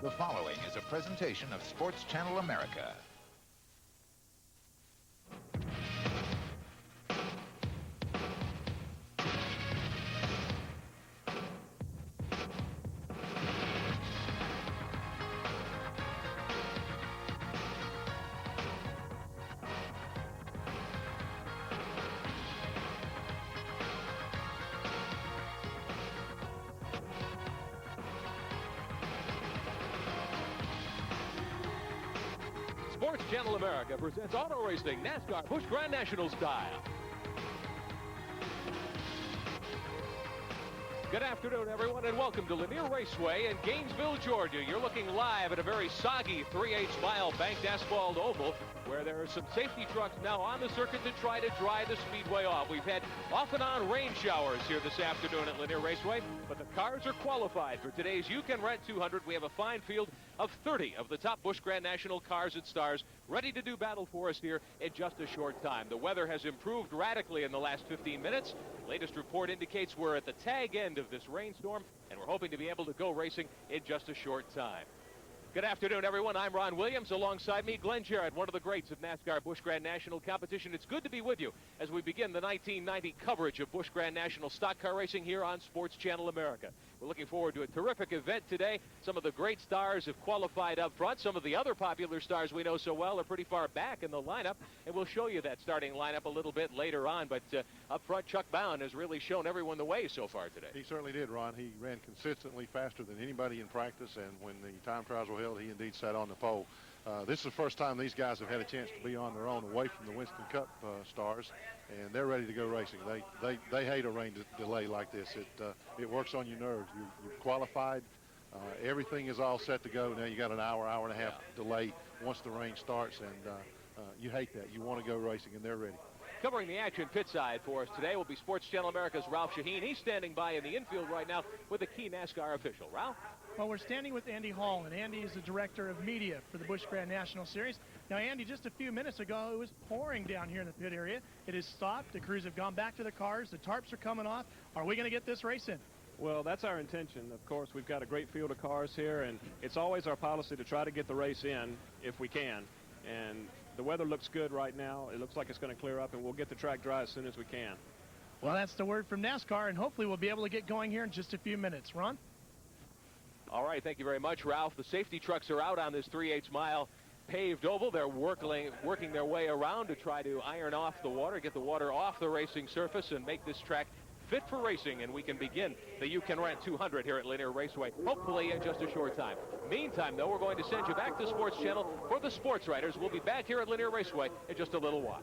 The following is a presentation of Sports Channel America. Sports Channel America presents auto racing NASCAR Busch Grand National style. Good afternoon, everyone, and welcome to Lanier Raceway in Gainesville, Georgia. You're looking live at a very soggy 3/8 mile banked asphalt oval where there are some safety trucks now on the circuit to try to dry the speedway off. We've had off and on rain showers here this afternoon at Lanier Raceway, but the cars are qualified for today's You Can Rent 200. We have a fine field of 30 of the top Busch Grand National cars and stars ready to do battle for us here in just a short time. The weather has improved radically in the last 15 minutes. Latest report indicates we're at the tag end of this rainstorm, and we're hoping to be able to go racing in just a short time. Good afternoon, everyone. I'm Ron Williams. Alongside me, Glenn Jarrett, one of the greats of NASCAR Busch Grand National competition. It's good to be with you as we begin the 1990 coverage of Busch Grand National stock car racing here on Sports Channel America. We're looking forward to a terrific event today. Some of the great stars have qualified up front. Some of the other popular stars we know so well are pretty far back in the lineup, and we'll show you that starting lineup a little bit later on. But up front, Chuck Bound has really shown everyone the way so far today. He certainly did, Ron. He ran consistently faster than anybody in practice, and when the time trials were held, he indeed sat on the pole. This is the first time these guys have had a chance to be on their own away from the Winston Cup stars, and they're ready to go racing. They hate a rain delay like this. It works on your nerves. You're qualified. Everything is all set to go. Now you got an hour and a half delay once the rain starts, and you hate that. You want to go racing, and they're ready. Covering the action pit side for us today will be Sports Channel America's Ralph Shaheen. He's standing by in the infield right now with a key NASCAR official. Ralph? Well, we're standing with Andy Hall, and Andy is the director of media for the Busch Grand National Series. Now, Andy, just a few minutes ago, it was pouring down here in the pit area. It has stopped. The crews have gone back to the cars. The tarps are coming off. Are we going to get this race in? Well, that's our intention. Of course, we've got a great field of cars here, and it's always our policy to try to get the race in if we can. And the weather looks good right now. It looks like it's going to clear up, and we'll get the track dry as soon as we can. Well, that's the word from NASCAR, and hopefully we'll be able to get going here in just a few minutes. Ron? All right, thank you very much, Ralph. The safety trucks are out on this 3/8 mile paved oval. They're working their way around to try to iron off the water, get the water off the racing surface, and make this track fit for racing, and we can begin the You Can Rent 200 here at Lanier Raceway, hopefully in just a short time. Meantime, though, we're going to send you back to Sports Channel for the sports writers. We'll be back here at Lanier Raceway in just a little while.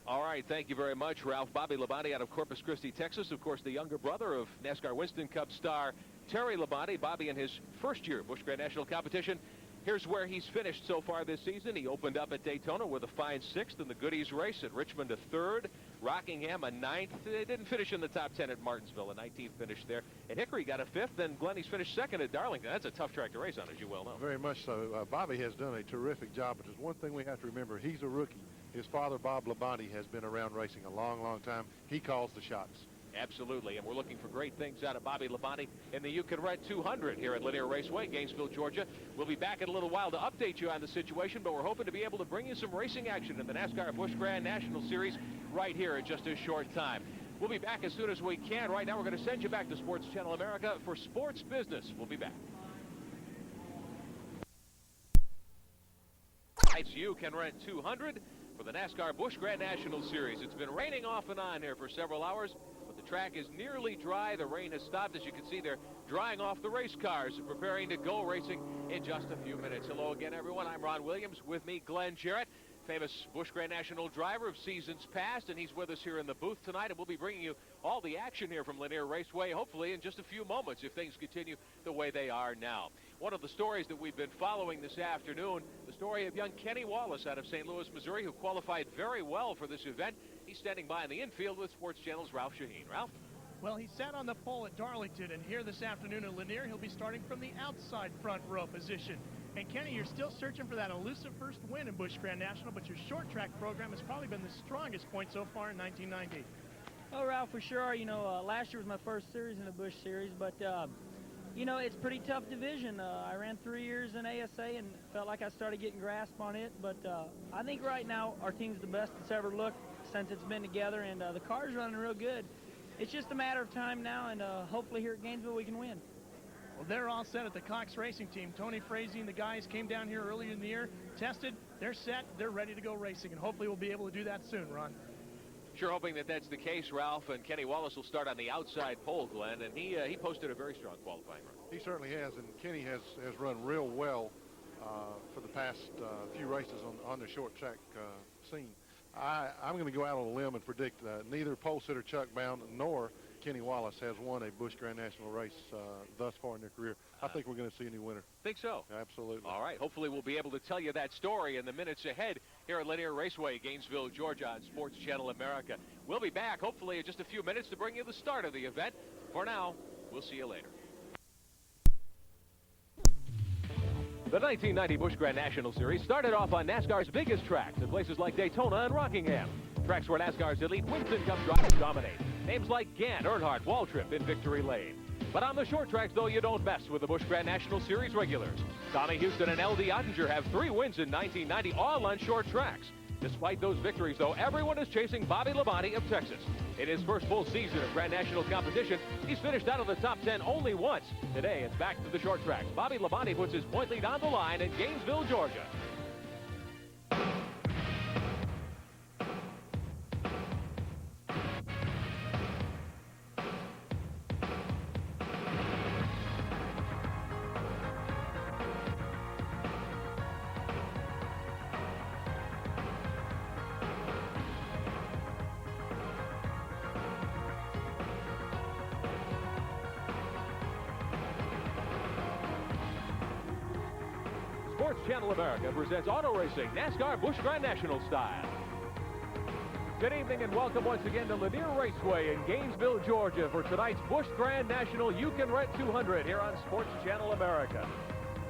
All right, thank you very much, Ralph. Bobby Labonte out of Corpus Christi, Texas. Of course, the younger brother of NASCAR Winston Cup star Terry Labonte. Bobby in his first year Busch Grand National competition. Here's where he's finished so far this season. He opened up at Daytona with a fine 6th in the Goodies race, at Richmond a 3rd, Rockingham a 9th. They didn't finish in the top 10 at Martinsville, a 19th finish there. At Hickory got a 5th, and Glenny's finished 2nd at Darlington. That's a tough track to race on, as you well know. Very much so. Bobby has done a terrific job, but there's one thing we have to remember. He's a rookie. His father, Bob Labonte, has been around racing a long, long time. He calls the shots. Absolutely, and we're looking for great things out of Bobby Labonte in the You Can Rent 200 here at Lanier Raceway, Gainesville, Georgia. We'll be back in a little while to update you on the situation, but we're hoping to be able to bring you some racing action in the NASCAR Busch Grand National Series right here in just a short time. We'll be back as soon as we can. Right now, we're going to send you back to Sports Channel America for sports business. We'll be back. It's You Can Rent 200 for the NASCAR Busch Grand National Series. It's been raining off and on here for several hours. The track is nearly dry. The rain has stopped. As you can see, they're drying off the race cars and preparing to go racing in just a few minutes. Hello again, everyone. I'm Ron Williams. With me, Glenn Jarrett, famous Busch Grand National driver of seasons past, and he's with us here in the booth tonight, and we'll be bringing you all the action here from Lanier Raceway, hopefully in just a few moments if things continue the way they are now. One of the stories that we've been following this afternoon, the story of young Kenny Wallace out of St. Louis, Missouri, who qualified very well for this event. He's standing by in the infield with Sports Channel's Ralph Shaheen. Ralph? Well, he sat on the pole at Darlington, and here this afternoon at Lanier, he'll be starting from the outside front row position. And Kenny, you're still searching for that elusive first win in Busch Grand National, but your short track program has probably been the strongest point so far in 1990. Oh, Ralph, for sure. Last year was my first series in the Busch Series, but it's a pretty tough division. I ran 3 years in ASA and felt like I started getting grasp on it, but I think right now our team's the best it's ever looked since it's been together, and the car's running real good. It's just a matter of time now, and hopefully here at Gainesville we can win. Well, they're all set at the Cox Racing team. Tony Frazee and the guys came down here earlier in the year, tested, they're set, they're ready to go racing, and hopefully we'll be able to do that soon, Ron. Sure hoping that that's the case, Ralph, and Kenny Wallace will start on the outside pole, Glenn, and he posted a very strong qualifying run. He certainly has, and Kenny has run real well for the past few races on the short track scene. I'm going to go out on a limb and predict neither pole sitter Chuck Bound nor Kenny Wallace has won a Busch Grand National race thus far in their career. I think we're going to see a new winner. Think so? Absolutely. All right. Hopefully we'll be able to tell you that story in the minutes ahead here at Lanier Raceway, Gainesville, Georgia on Sports Channel America. We'll be back hopefully in just a few minutes to bring you the start of the event. For now, we'll see you later. The 1990 Busch Grand National Series started off on NASCAR's biggest tracks at places like Daytona and Rockingham. Tracks where NASCAR's elite Winston Cup drivers dominate. Names like Gant, Earnhardt, Waltrip in Victory Lane. But on the short tracks, though, you don't mess with the Busch Grand National Series regulars. Tommy Houston and L.D. Ottinger have 3 wins in 1990, all on short tracks. Despite those victories, though, everyone is chasing Bobby Labonte of Texas. In his first full season of Grand National competition, he's finished out of the top 10 only once. Today, it's back to the short tracks. Bobby Labonte puts his point lead on the line in Gainesville, Georgia. Sports Channel America presents auto racing, NASCAR Busch Grand National style. Good evening and welcome once again to Lanier Raceway in Gainesville, Georgia for tonight's Busch Grand National You Can Rent 200 here on Sports Channel America.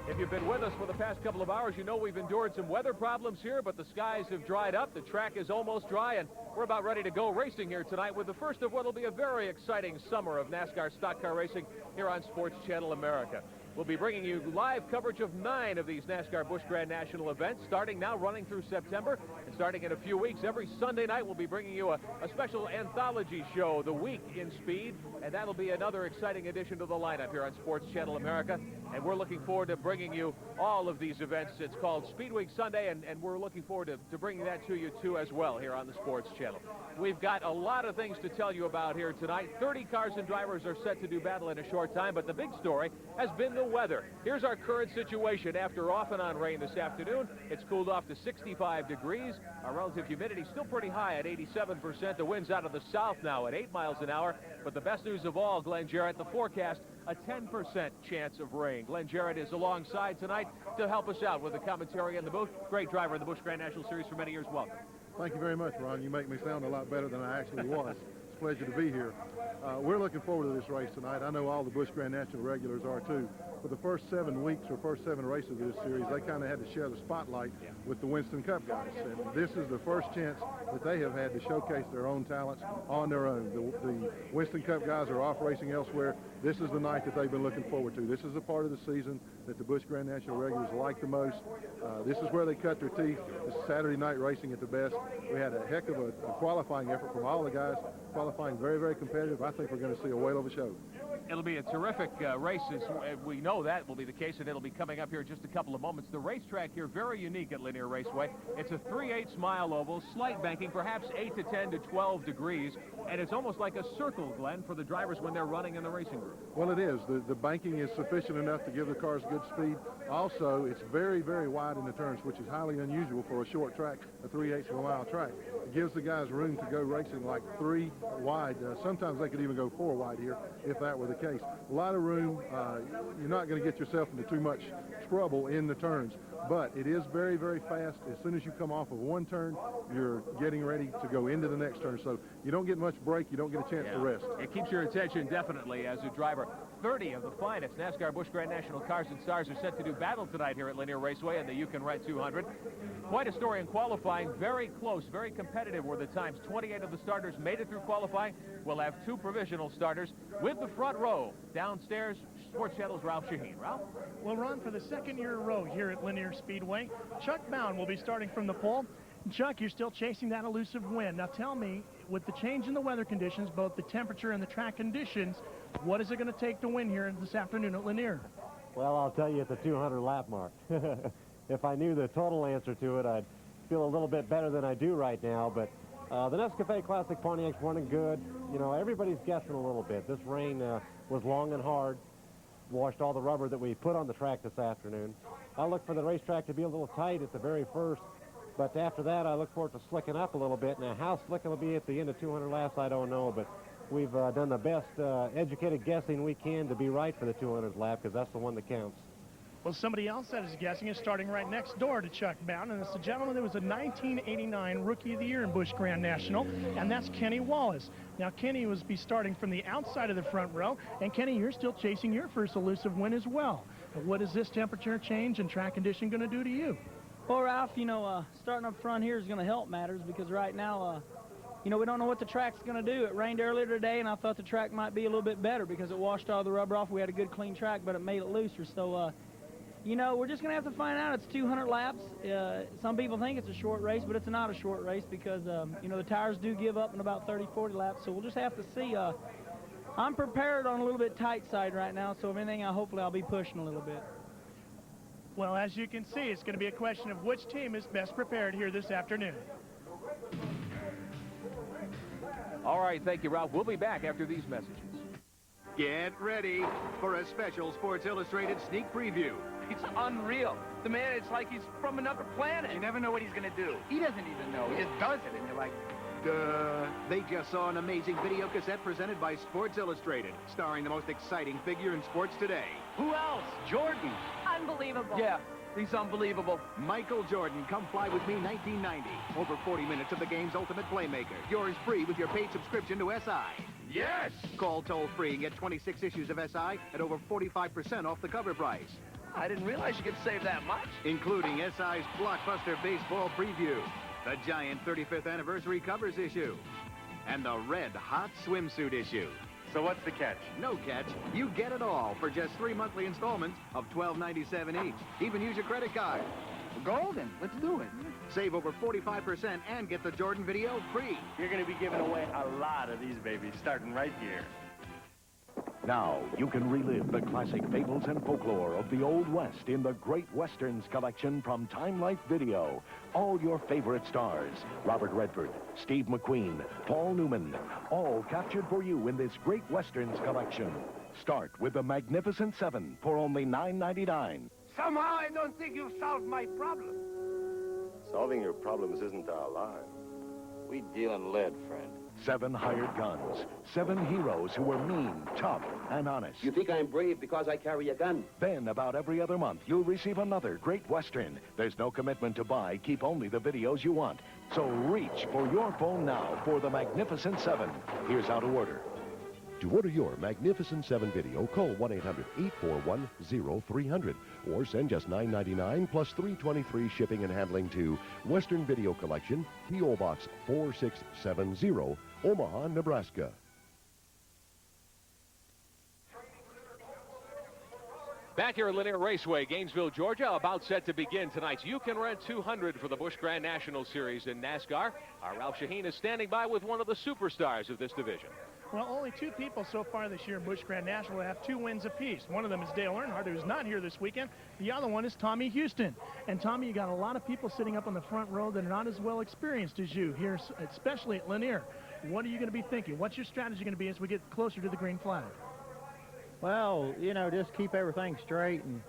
If you've been with us for the past couple of hours, you know we've endured some weather problems here, but the skies have dried up, the track is almost dry, and we're about ready to go racing here tonight with the first of what will be a very exciting summer of NASCAR stock car racing here on Sports Channel America. We'll be bringing you live coverage of 9 of these NASCAR Busch Grand National events, starting now, running through September, and starting in a few weeks. Every Sunday night, we'll be bringing you a special anthology show, The Week in Speed, and that'll be another exciting addition to the lineup here on Sports Channel America, and we're looking forward to bringing you all of these events. It's called Speed Week Sunday, and we're looking forward to bringing that to you, too, as well, here on the Sports Channel. We've got a lot of things to tell you about here tonight. 30 cars and drivers are set to do battle in a short time, but the big story has been the weather. Here's our current situation after off and on rain this afternoon. It's cooled off to 65 degrees. Our relative humidity still pretty high at 87%. The wind's out of the south now at 8 miles an hour. But the best news of all, Glenn Jarrett, the forecast, a 10% chance of rain. Glenn Jarrett is alongside tonight to help us out with the commentary in the booth. Great driver in the Busch Grand National Series for many years. Welcome. Thank you very much, Ron. You make me sound a lot better than I actually was. It's a pleasure to be here. We're looking forward to this race tonight. I know all the Busch Grand National regulars are too. For the first 7 weeks or first 7 races of this series, they kind of had to share the spotlight with the Winston Cup guys. And this is the first chance that they have had to showcase their own talents on their own. The Winston Cup guys are off racing elsewhere. This is the night that they've been looking forward to. This is the part of the season that the Busch Grand National regulars like the most. This is where they cut their teeth. This is Saturday night racing at the best. We had a heck of a qualifying effort from all the guys. Qualifying very, very competitive. I think we're going to see a whale of a show. It'll be a terrific race. We know that will be the case, and it'll be coming up here in just a couple of moments. The racetrack here, very unique at Lanier Raceway. It's a 3/8 mile oval, slight banking, perhaps 8 to 10 to 12 degrees, and it's almost like a circle, Glenn, for the drivers when they're running in the racing group. Well, it is. The banking is sufficient enough to give the cars good speed. Also, it's very, very wide in the turns, which is highly unusual for a short track, a 3/8 of a mile track. It gives the guys room to go racing like 3 wide. Sometimes they could even go 4 wide here if that were the case. A lot of room. You're not going to get yourself into too much trouble in the turns. but it is very, very fast. As soon as you come off of one turn, you're getting ready to go into the next turn. So you don't get much break. You don't get a chance to rest. It keeps your attention definitely as a driver. 30 of the finest NASCAR Busch Grand National cars and stars are set to do battle tonight here at Lanier Raceway and the You Can Rent 200. Quite a story in qualifying. Very close, very competitive were the times. 28 of the starters made it through qualifying. We'll have 2 provisional starters with the front row. Downstairs, Sports Channel's Ralph Shaheen. Ralph? Well, Ron, for the second year in a row here at Lanier Speedway, Chuck Bound will be starting from the pole. Chuck, you're still chasing that elusive win. Now tell me, with the change in the weather conditions, both the temperature and the track conditions, what is it going to take to win here this afternoon at Lanier? Well, I'll tell you at the 200 lap mark. If I knew the total answer to it, I'd feel a little bit better than I do right now. But the Nescafe Classic Pontiac's running good. You know, everybody's guessing a little bit. This rain was long and hard, washed all the rubber that we put on the track this afternoon. I look for the racetrack to be a little tight at the very first, but after that, I look for it to slicken up a little bit. Now, how slick it'll be at the end of 200 laps, I don't know, but we've done the best educated guessing we can to be right for the 200th lap, because that's the one that counts. Well, somebody else that is guessing is starting right next door to Chuck Bound, and it's a gentleman that was a 1989 Rookie of the Year in Busch Grand National, and that's Kenny Wallace. Now, Kenny will be starting from the outside of the front row, and Kenny, you're still chasing your first elusive win as well. What is this temperature change and track condition going to do to you? Well, Ralph, you know, starting up front here is going to help matters because right now, you know, we don't know what the track's going to do. It rained earlier today, and I thought the track might be a little bit better because it washed all the rubber off. We had a good, clean track, but it made it looser. So, you know, we're just going to have to find out. It's 200 laps. Some people think it's a short race, but it's not a short race because, you know, the tires do give up in about 30, 40 laps. So we'll just have to see. I'm prepared on a little bit tight side right now, so if anything, hopefully I'll be pushing a little bit. Well, as you can see, it's going to be a question of which team is best prepared here this afternoon. All right, thank you, Ralph. We'll be back after these messages. Get ready for a special Sports Illustrated sneak preview. It's unreal. The man, it's like he's from another planet. You never know what he's going to do. He doesn't even know. He just does it, and you're like, duh. They just saw an amazing video cassette presented by Sports Illustrated, starring the most exciting figure in sports today. Who else? Jordan. Unbelievable. Yeah, he's unbelievable. Michael Jordan, Come Fly With Me 1990. Over 40 minutes of the game's ultimate playmaker. Yours free with your paid subscription to SI. Yes! Call toll-free and get 26 issues of SI at over 45% off the cover price. I didn't realize you could save that much. Including SI's blockbuster baseball preview, the giant 35th anniversary covers issue, and the red hot swimsuit issue. so what's the catch? No catch. You get it all for just 3 monthly installments of $12.97 each. Even use your credit card. Golden. Let's do it. Save over 45% and get the Jordan video free. You're going to be giving away a lot of these babies starting right here. Now, you can relive the classic fables and folklore of the Old West in the Great Westerns collection from Time Life Video. All your favorite stars, Robert Redford, Steve McQueen, Paul Newman, all captured for you in this Great Westerns collection. Start with the Magnificent Seven for only $9.99. Somehow I don't think you've solved my problem. Solving your problems isn't our line. We deal in lead, friend. 7 hired guns, 7 heroes who were mean, tough, and honest. You think I'm brave because I carry a gun? Then, about every other month, you'll receive another Great Western. There's no commitment to buy. Keep only the videos you want. So reach for your phone now for the Magnificent 7. Here's how to order. To order your Magnificent 7 video, call 1-800-841-0300 or send just $9.99 plus $3.23 shipping and handling to Western Video Collection, P.O. Box 4670, Omaha, Nebraska. Back here at Lanier Raceway, Gainesville, Georgia, about set to begin tonight's You Can Rent 200 for the Busch Grand National Series in NASCAR. Our Ralph Shaheen is standing by with one of the superstars of this division. Well, only 2 people so far this year in Busch Grand National have 2 wins apiece. One of them is Dale Earnhardt, who's not here this weekend. The other one is Tommy Houston. And Tommy, you got a lot of people sitting up on the front row that are not as well experienced as you here, especially at Lanier. What are you going to be thinking? What's your strategy going to be as we get closer to the green flag? Well, you know, just keep everything straight and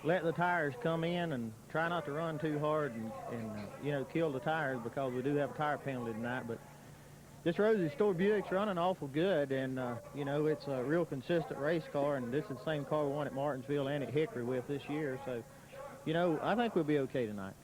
let the tires come in and try not to run too hard and you know, kill the tires because we do have a tire penalty tonight. But this Rosie Store Buick's running awful good, and, you know, it's a real consistent race car, and this is the same car we won at Martinsville and at Hickory with this year. So I think we'll be okay tonight.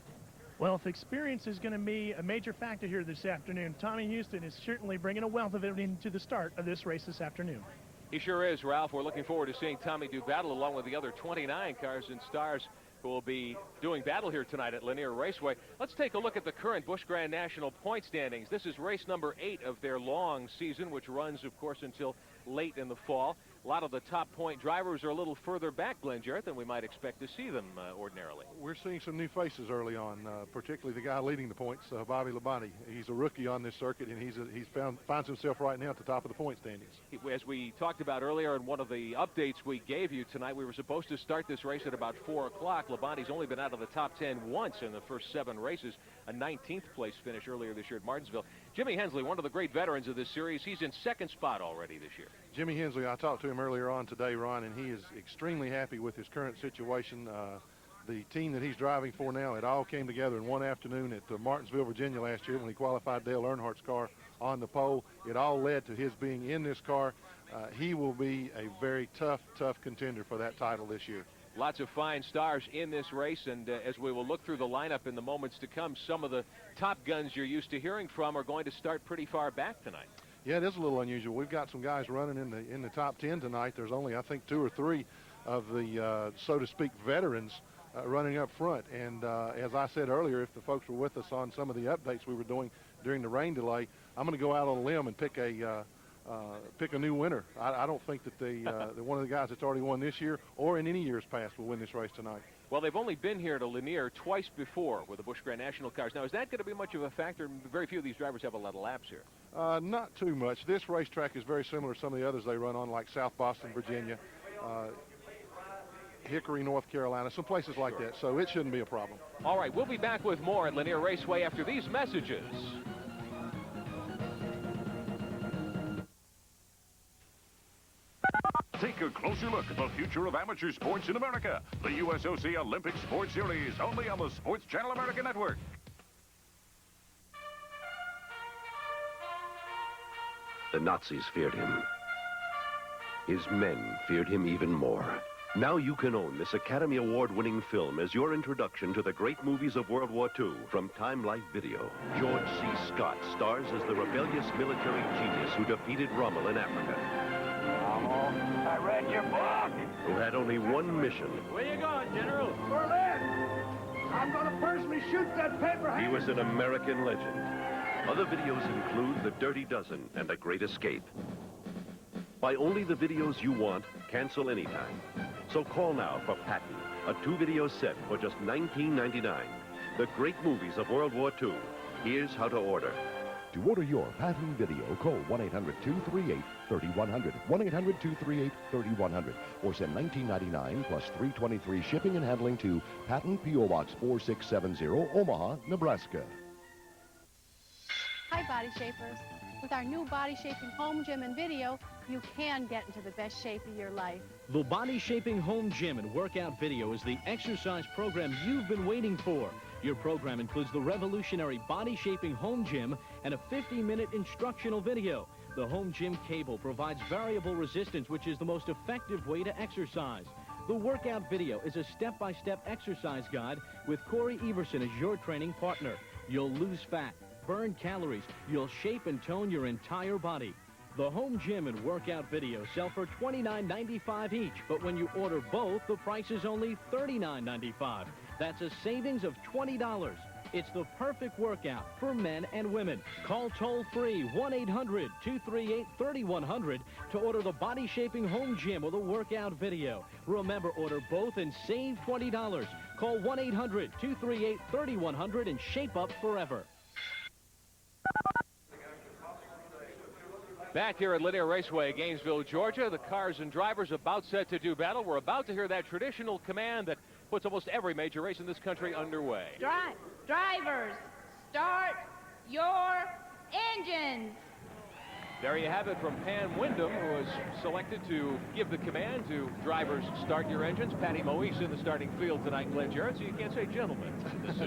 Well, if experience is going to be a major factor here this afternoon, Tommy Houston is certainly bringing a wealth of it into the start of this race this afternoon. He sure is, Ralph. We're looking forward to seeing Tommy do battle along with the other 29 cars and stars who will be doing battle here tonight at Lanier Raceway. Let's take a look at the current Busch Grand National point standings. This is race number 8 of their long season, which runs, of course, until late in the fall. A lot of the top point drivers are a little further back, Glenn Jarrett, than we might expect to see them ordinarily. We're seeing some new faces early on, particularly the guy leading the points, Bobby Labonte. He's a rookie on this circuit, and finds himself right now at the top of the point standings. As we talked about earlier in one of the updates we gave you tonight, we were supposed to start this race at about 4 o'clock. Labonte's only been out of the top 10 once in the first 7 races, a 19th place finish earlier this year at Martinsville. Jimmy Hensley, one of the great veterans of this series, he's in second spot already this year. Jimmy Hensley, I talked to him earlier on today, Ron, and he is extremely happy with his current situation. The team that he's driving for now, it all came together in one afternoon at Martinsville, Virginia last year when he qualified Dale Earnhardt's car on the pole. It all led to his being in this car. He will be a very tough contender for that title this year. Lots of fine stars in this race, and as we will look through the lineup in the moments to come, some of the top guns you're used to hearing from are going to start pretty far back tonight. Yeah, it is a little unusual. We've got some guys running in the top 10 tonight. There's only, I think, 2 or 3 of the, so to speak, veterans running up front. And as I said earlier, if the folks were with us on some of the updates we were doing during the rain delay, I'm going to go out on a limb and pick a new winner. I don't think that one of the guys that's already won this year or in any years past will win this race tonight. Well, they've only been here to Lanier twice before with the Busch Grand National cars. Now, is that going to be much of a factor? Very few of these drivers have a lot of laps here. Not too much. This racetrack is very similar to some of the others they run on, like South Boston, Virginia, Hickory, North Carolina, some places like that. So it shouldn't be a problem. All right, we'll be back with more at Lanier Raceway after these messages. Take a closer look at the future of amateur sports in America. The USOC Olympic Sports Series, only on the Sports Channel America Network. The Nazis feared him. His men feared him even more. Now you can own this Academy Award-winning film as your introduction to the great movies of World War II from Time Life Video. George C. Scott stars as the rebellious military genius who defeated Rommel in Africa. I read your book. Who had only one mission. Where you going, General? Berlin. I'm going to personally shoot that paper. He was an American legend. Other videos include The Dirty Dozen and The Great Escape. Buy only the videos you want, cancel anytime. So call now for Patton, a 2-video set for just $19.99. The great movies of World War II. Here's how to order. To order your Patton video, call 1-800-238-3100, 1-800-238-3100, or send $19.99 plus $3.23 shipping and handling to Patton, P.O. Box 4670, Omaha, Nebraska. Hi, Body Shapers. With our new Body Shaping Home Gym and Video, you can get into the best shape of your life. The Body Shaping Home Gym and Workout Video is the exercise program you've been waiting for. Your program includes the revolutionary Body Shaping Home Gym and a 50-minute instructional video. The Home Gym cable provides variable resistance, which is the most effective way to exercise. The workout video is a step-by-step exercise guide with Corey Everson as your training partner. You'll lose fat, burn calories, you'll shape and tone your entire body. The Home Gym and Workout Video sell for $29.95 each, but when you order both, the price is only $39.95. That's a savings of $20. It's the perfect workout for men and women. Call toll-free 1-800-238-3100 to order the Body Shaping Home Gym or the Workout Video. Remember, order both and save $20. Call 1-800-238-3100 and shape up forever. Back here at Lanier Raceway, Gainesville, Georgia, the cars and drivers about set to do battle. We're about to hear that traditional command that puts almost every major race in this country underway. Drivers, start your engines. There you have it from Pam Wyndham, who was selected to give the command to drivers start your engines. Patty Moise in the starting field tonight, Glenn Jarrett, so you can't say gentlemen.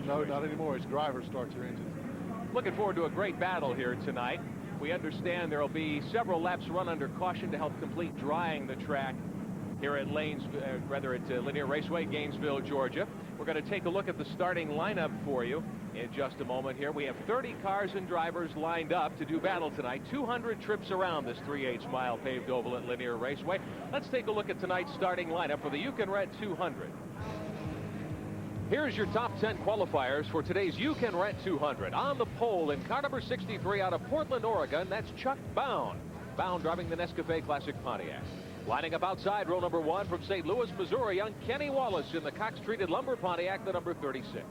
No, not anymore. It's drivers start your engines. Looking forward to a great battle here tonight. We understand there will be several laps run under caution to help complete drying the track here at Lanier Raceway, Gainesville, Georgia. We're going to take a look at the starting lineup for you in just a moment here. We have 30 cars and drivers lined up to do battle tonight. 200 trips around this 3/8 mile paved oval at Lanier Raceway. Let's take a look at tonight's starting lineup for the Yukon Red 200. Here's your top 10 qualifiers for today's Yukon Red 200. On the pole in car number 63 out of Portland, Oregon, that's Chuck Bound. Bound driving the Nescafe Classic Pontiac. Lining up outside row number 1 from St. Louis, Missouri, young Kenny Wallace in the Cox-treated lumber Pontiac, the number 36.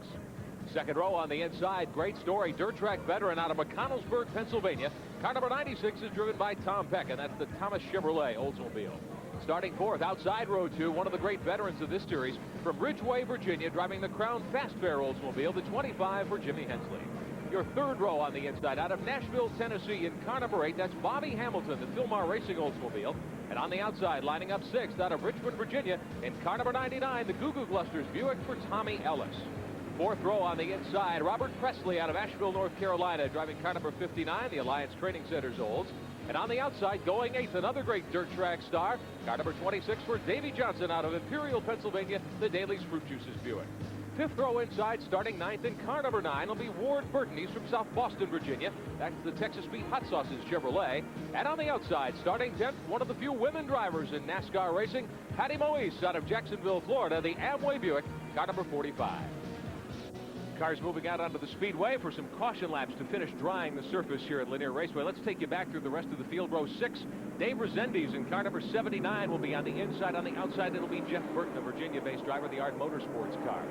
Second row on the inside, great story, dirt track veteran out of McConnellsburg, Pennsylvania. Car number 96 is driven by Tom Peck, and that's the Thomas Chevrolet Oldsmobile. Starting fourth, outside row 2, one of the great veterans of this series, from Ridgeway, Virginia, driving the Crown Fast Fair Oldsmobile, the 25 for Jimmy Hensley. Your third row on the inside, out of Nashville, Tennessee, in car number 8, that's Bobby Hamilton, the Philmar Racing Oldsmobile. And on the outside, lining up sixth, out of Richmond, Virginia, in car number 99, the Goo Goo Glusters Buick for Tommy Ellis. Fourth row on the inside, Robert Presley out of Asheville, North Carolina, driving car number 59, the Alliance Training Center's Olds. And on the outside, going eighth, another great dirt track star, car number 26 for Davey Johnson out of Imperial, Pennsylvania, the Daly's Fruit Juices Buick. Fifth row inside, starting ninth in car number 9 will be Ward Burton. He's from South Boston, Virginia. That's the Texas Beat Hot Sauces Chevrolet. And on the outside, starting 10th, one of the few women drivers in NASCAR racing, Patty Moise out of Jacksonville, Florida, the Amway Buick, car number 45. Cars moving out onto the speedway for some caution laps to finish drying the surface here at Lanier Raceway. Let's take you back through the rest of the field. Row 6, Dave Rezendes in car number 79 will be on the inside. On the outside, it'll be Jeff Burton, a Virginia-based driver, the Art Motorsports car.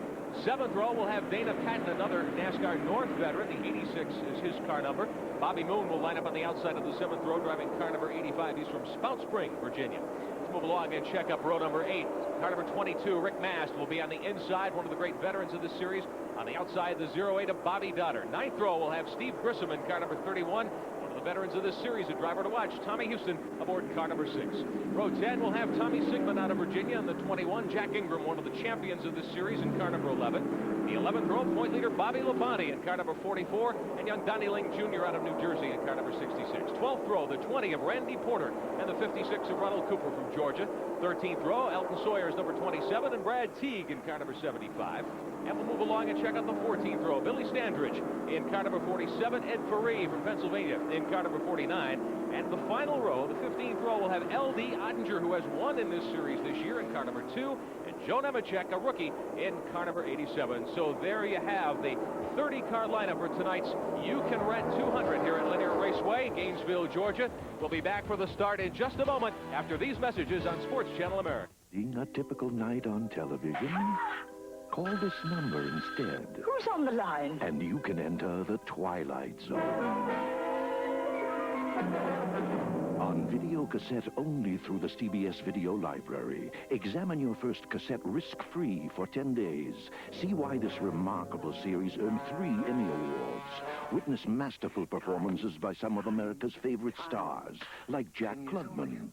Seventh row will have Dana Patton, another NASCAR North veteran. The 86 is his car number. Bobby Moon will line up on the outside of the 7th row, driving car number 85. He's from Spout Spring, Virginia. Let's move along and check up row number 8. Car number 22, Rick Mast, will be on the inside, one of the great veterans of this series. On the outside, the 08 of Bobby Dodder. Ninth row will have Steve Grissom in car number 31. One of the veterans of this series, a driver to watch, Tommy Houston, aboard car number 6. Row 10 will have Tommy Sigmund out of Virginia. And the 21, Jack Ingram, one of the champions of this series, in car number 11. The 11th row, point leader Bobby Labonte in car number 44. And young Donnie Ling Jr. out of New Jersey in car number 66. 12th row, the 20 of Randy Porter. And the 56 of Ronald Cooper from Georgia. 13th row, Elton Sawyer's number 27. And Brad Teague in car number 75. And we'll move along and check out the 14th row. Billy Standridge in car number 47. Ed Faree from Pennsylvania in car number 49. And the final row, the 15th row, will have L.D. Ottinger, who has won in this series this year, in car number 2. And Joe Nemechek, a rookie, in car number 87. So there you have the 30-car lineup for tonight's Yukon Red 200 here at Lanier Raceway, Gainesville, Georgia. We'll be back for the start in just a moment after these messages on Sports Channel America. Seeing a typical night on television? Call this number instead. Who's on the line? And you can enter the Twilight Zone. On video cassette only through the CBS Video Library. Examine your first cassette risk-free for 10 days. See why this remarkable series earned 3 Emmy Awards. Witness masterful performances by some of America's favorite stars, like Jack Klugman.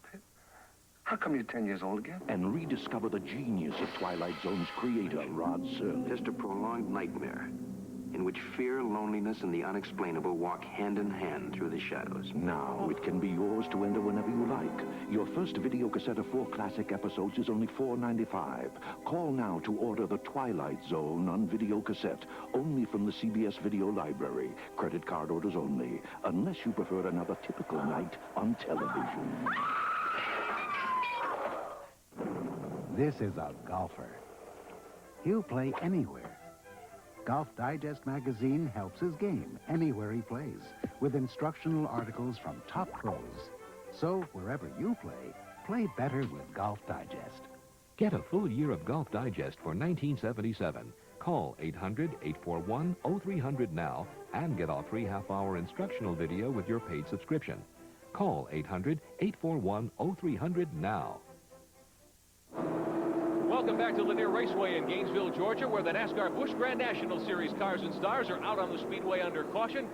How come you're 10 years old again? And rediscover the genius of Twilight Zone's creator, Rod Serling. Just a prolonged nightmare in which fear, loneliness, and the unexplainable walk hand in hand through the shadows. Now it can be yours to enter whenever you like. Your first video cassette of 4 classic episodes is only $4.95. Call now to order The Twilight Zone on video cassette, only from the CBS Video Library. Credit card orders only, unless you prefer another typical night on television. This is a golfer. He'll play anywhere. Golf Digest magazine helps his game anywhere he plays with instructional articles from top pros. So wherever you play better with Golf Digest. Get a full year of Golf Digest for $19.77. Call 800-841-0300 now and get our free half-hour instructional video with your paid subscription. Call 800-841-0300 now. Welcome back to Lanier Raceway in Gainesville, Georgia, where the NASCAR Busch Grand National Series cars and stars are out on the speedway under caution.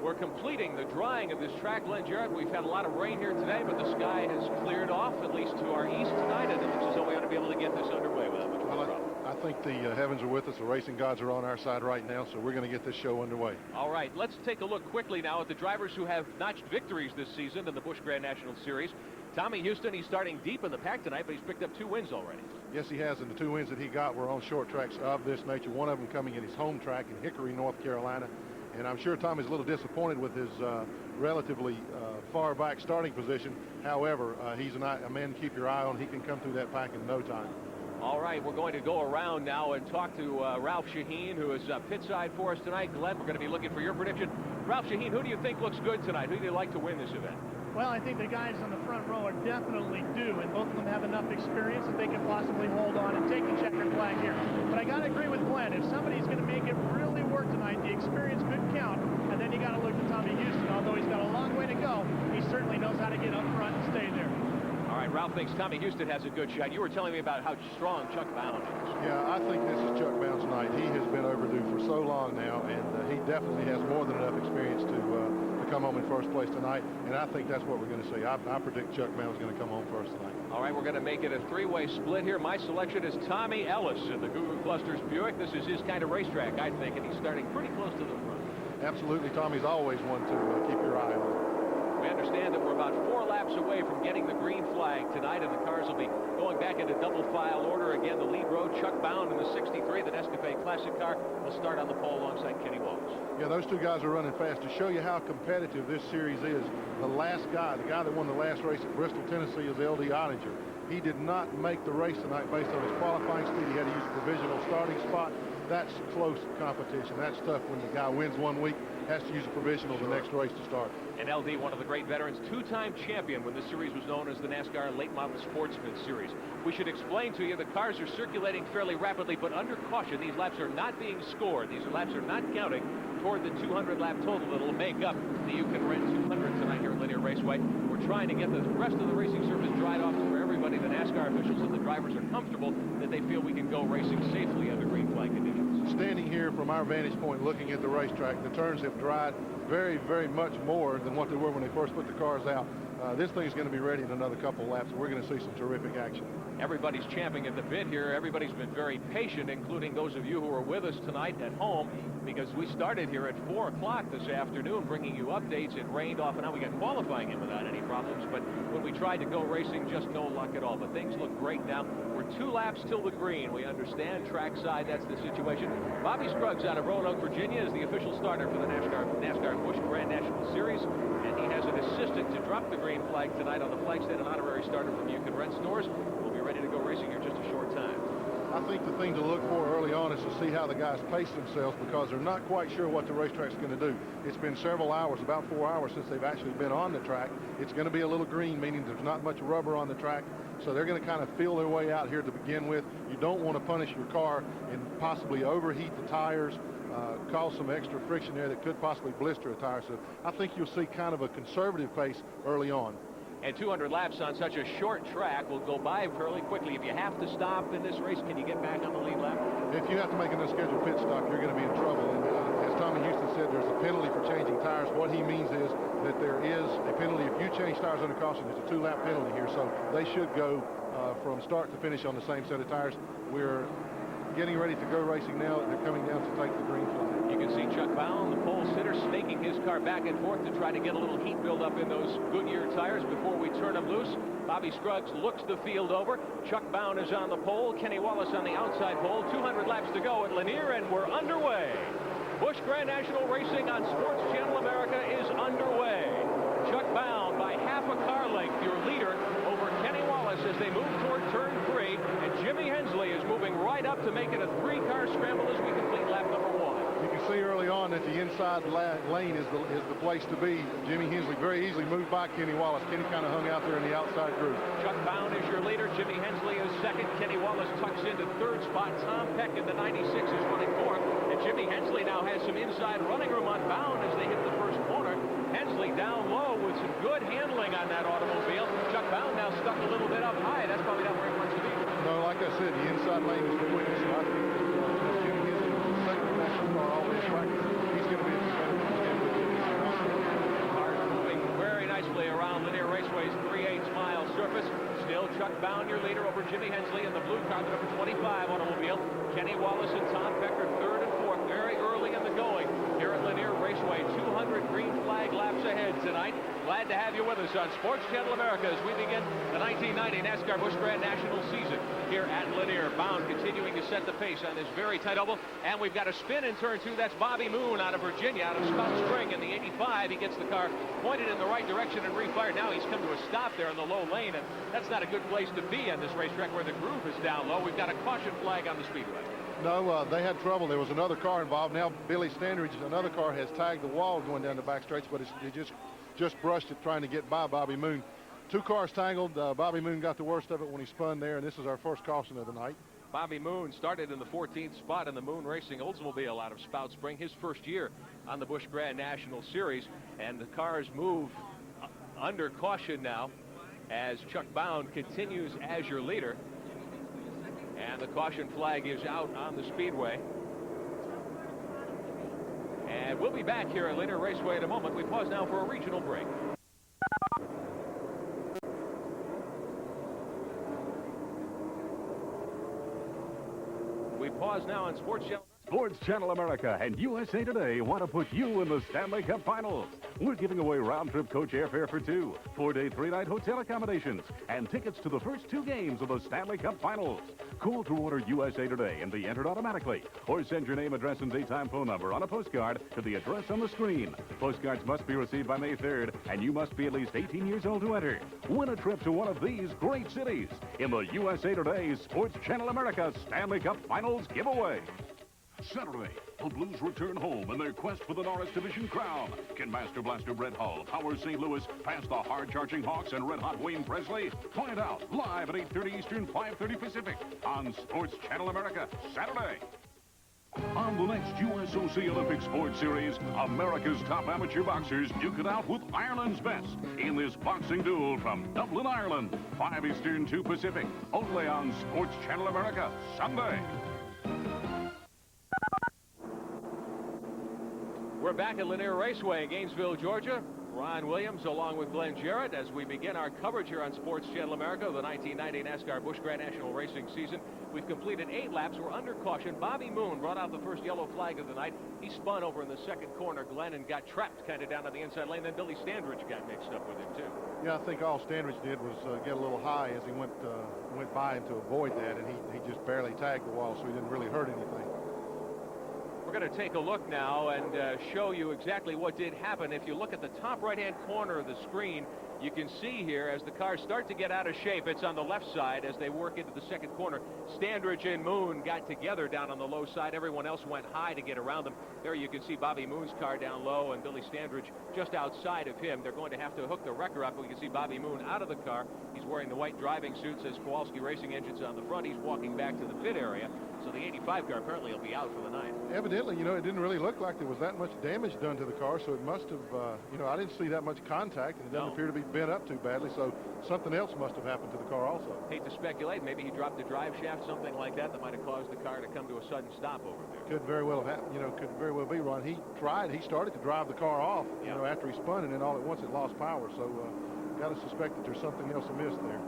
We're completing the drying of this track, Glenn Jarrett. We've had a lot of rain here today, but the sky has cleared off, at least to our east tonight, and it looks as though we ought to be able to get this underway without much problem. I think the heavens are with us. The racing gods are on our side right now, so we're going to get this show underway. All right, let's take a look quickly now at the drivers who have notched victories this season in the Busch Grand National Series. Tommy Houston, he's starting deep in the pack tonight, but he's picked up 2 wins already. Yes, he has, and the 2 wins that he got were on short tracks of this nature. One of them coming in his home track in Hickory, North Carolina. And I'm sure Tommy's a little disappointed with his relatively far back starting position. However, he's a man to keep your eye on. He can come through that pack in no time. All right, we're going to go around now and talk to Ralph Shaheen, who is pit side for us tonight. Glenn, we're going to be looking for your prediction. Ralph Shaheen, who do you think looks good tonight? Who do you like to win this event? Well, I think the guys on the front row are definitely due, and both of them have enough experience that they can possibly hold on and take the checkered flag here. But I got to agree with Glenn. If somebody's going to make it really work tonight, the experience could count, and then you got to look at Tommy Houston. Although he's got a long way to go, he certainly knows how to get up front and stay there. All right, Ralph thinks Tommy Houston has a good shot. You were telling me about how strong Chuck Bound is. Yeah, I think this is Chuck Bound's night. He has been overdue for so long now, and he definitely has more than enough experience to come home in first place tonight, and I think that's what we're going to see. I predict Chuck Bound's going to come home first tonight. All right, we're going to make it a 3-way split here. My selection is Tommy Ellis in the Guru Clusters Buick. This is his kind of racetrack, I think, and he's starting pretty close to the front. Absolutely, Tommy's always one to keep your eye on. We understand that we're about 4 laps away from getting the green flag tonight, and the cars will be going back into double file order. Again, the lead row, Chuck Bound in the 63, the Nescafe Classic car, will start on the pole alongside Kenny Wallace. Yeah, those 2 guys are running fast. To show you how competitive this series is, the last guy, the guy that won the last race at Bristol, Tennessee, is L.D. Ottinger. He did not make the race tonight based on his qualifying speed. He had to use a provisional starting spot. That's close competition. That's tough when the guy wins one week, has to use a provisional the next race to start. And LD, one of the great veterans, 2-time champion when this series was known as the NASCAR Late Model Sportsman Series. We should explain to you the cars are circulating fairly rapidly, but under caution. These laps are not being scored. These laps are not counting toward the 200-lap total that will make up the You Can Rent 200 tonight here at Lanier Raceway. We're trying to get the rest of the racing surface dried off where everybody, the NASCAR officials and the drivers, are comfortable that they feel we can go racing safely under green flag conditions. Standing here from our vantage point looking at the racetrack, the turns have dried very, very much more than what they were when they first put the cars out. This thing is going to be ready in another couple of laps. We're going to see some terrific action. Everybody's champing at the bit here. Everybody's been very patient, including those of you who are with us tonight at home, because we started here at 4 o'clock this afternoon bringing you updates. It rained off and on. We got qualifying in without any problems, but when we tried to go racing, just no luck at all. But things look great now. We're 2 laps till the green. We understand trackside, that's the situation. Bobby Scruggs out of Roanoke, Virginia is the official starter for the NASCAR Busch Grand National Series, and he has an assistant to drop the green flag tonight on the flag stand, an honorary starter from You Can Rent stores. We'll be ready to go racing here in just a short time. I think the thing to look for early on is to see how the guys pace themselves, because they're not quite sure what the racetrack's going to do. It's been several hours, about 4 hours since they've actually been on the track. It's going to be a little green, meaning there's not much rubber on the track. So they're going to kind of feel their way out here to begin with. You don't want to punish your car and possibly overheat the tires, cause some extra friction there that could possibly blister a tire. So I think you'll see kind of a conservative pace early on. And 200 laps on such a short track will go by fairly quickly. If you have to stop in this race, can you get back on the lead lap? If you have to make an unscheduled pit stop, you're going to be in trouble. And as Tommy Houston said, there's a penalty for changing tires. What he means is that there is a penalty if you change tires under caution. There's a 2-lap penalty here, so they should go from start to finish on the same set of tires. We're getting ready to go racing now. They're coming down to take the green flag. You can see Chuck Bound, the pole sitter, snaking his car back and forth to try to get a little heat build up in those Goodyear tires before we turn them loose. Bobby Scruggs looks the field over. Chuck Bound is on the pole. Kenny Wallace on the outside pole. 200 laps to go at Lanier, and we're underway. Busch Grand National Racing on Sports Channel America is underway. Chuck Bound by half a car length, your leader, over Kenny Wallace as they move toward turn 3, and Jimmy Hensley is moving right up to make it a 3-car scramble as we complete lap number 1. You can see early on that the inside lane is the place to be. Jimmy Hensley very easily moved by Kenny Wallace. Kenny kind of hung out there in the outside group. Chuck Bound is your leader. Jimmy Hensley is second. Kenny Wallace tucks into 3rd spot. Tom Peck in the 96 is running 4th. And Jimmy Hensley now has some inside running room on Bound as they hit the first corner. Hensley down low with some good handling on that automobile. Chuck Bound now stuck a little bit up high. That's probably not where he wants to be. No, like I said, the inside lane is the quickest. So I think Jimmy Hensley is the second national car always practice. He's going to be a competitor. Cars moving very nicely around Lanier Raceway's 3/8 mile surface. Still Chuck Bound, your leader, over Jimmy Hensley in the blue car, the number 25 automobile. Kenny Wallace and Tom Pecker 3rd and 4th, very early in the going here at Lanier Raceway. 200 green flag laps ahead tonight. Glad to have you with us on Sports Channel America as we begin the 1990 NASCAR Busch Grand National season here at Lanier. Bound continuing to set the pace on this very tight oval. And we've got a spin in turn 2. That's Bobby Moon out of Virginia, out of Spout Spring in the 85. He gets the car pointed in the right direction and refired. Now he's come to a stop there in the low lane, and that's not a good place to be on this racetrack where the groove is down low. We've got a caution flag on the speedway. No, they had trouble. There was another car involved. Now Billy Standridge, another car, has tagged the wall going down the back stretch, but he just brushed it trying to get by Bobby Moon. 2 cars tangled. Bobby Moon got the worst of it when he spun there, and this is our first caution of the night. Bobby Moon started in the 14th spot in the Moon Racing Oldsmobile out of Spout Spring, his first year on the Busch Grand National Series, and the cars move under caution now as Chuck Bound continues as your leader. And the caution flag is out on the speedway. And we'll be back here at Lanier Raceway in a moment. We pause now for a regional break. We pause now on Sports Channel. Sports Channel America and USA Today want to put you in the Stanley Cup Finals. We're giving away round-trip coach airfare for 2, 4-day, 3-night hotel accommodations, and tickets to the first 2 games of the Stanley Cup Finals. Call to order USA Today and be entered automatically, or send your name, address, and daytime phone number on a postcard to the address on the screen. Postcards must be received by May 3rd, and you must be at least 18 years old to enter. Win a trip to one of these great cities in the USA Today Sports Channel America Stanley Cup Finals giveaway. Saturday, the Blues return home in their quest for the Norris Division crown. Can Master Blaster Brett Hull power St. Louis past the hard-charging Hawks and red-hot Wayne Presley? Find out live at 8:30 Eastern, 5:30 Pacific on Sports Channel America, Saturday. On the next USOC Olympic Sports Series, America's top amateur boxers duke it out with Ireland's best in this boxing duel from Dublin, Ireland. 5 Eastern, 2 Pacific, only on Sports Channel America, Sunday. We're back at Lanier Raceway in Gainesville, Georgia. Ron Williams along with Glenn Jarrett as we begin our coverage here on Sports Channel America of the 1990 NASCAR Busch Grand National Racing season. We've completed 8 laps. We're under caution. Bobby Moon brought out the first yellow flag of the night. He spun over in the second corner, Glenn, and got trapped kind of down on the inside lane. Then Billy Standridge got mixed up with him, too. Yeah, I think all Standridge did was get a little high as he went by him to avoid that, and he just barely tagged the wall, so he didn't really hurt anything. We're going to take a look now and show you exactly what did happen. If you look at the top right-hand corner of the screen, you can see here as the cars start to get out of shape, it's on the left side as they work into the second corner. Standridge and Moon got together down on the low side. Everyone else went high to get around them. There you can see Bobby Moon's car down low and Billy Standridge just outside of him. They're going to have to hook the wrecker up. We can see Bobby Moon out of the car. He's wearing the white driving suit, says Kowalski Racing Engines on the front. He's walking back to the pit area. So the 85 car apparently will be out for the night. Evidently, you know, it didn't really look like there was that much damage done to the car, so it must have, you know, I didn't see that much contact, and it doesn't appear to be bent up too badly, so something else must have happened to the car also. Hate to speculate. Maybe he dropped the drive shaft, something like that might have caused the car to come to a sudden stop over there. Could very well have happened, you know, could very well be, Ron. He started to drive the car off, you know, after he spun, and then all at once it lost power, so got to suspect that there's something else amiss there.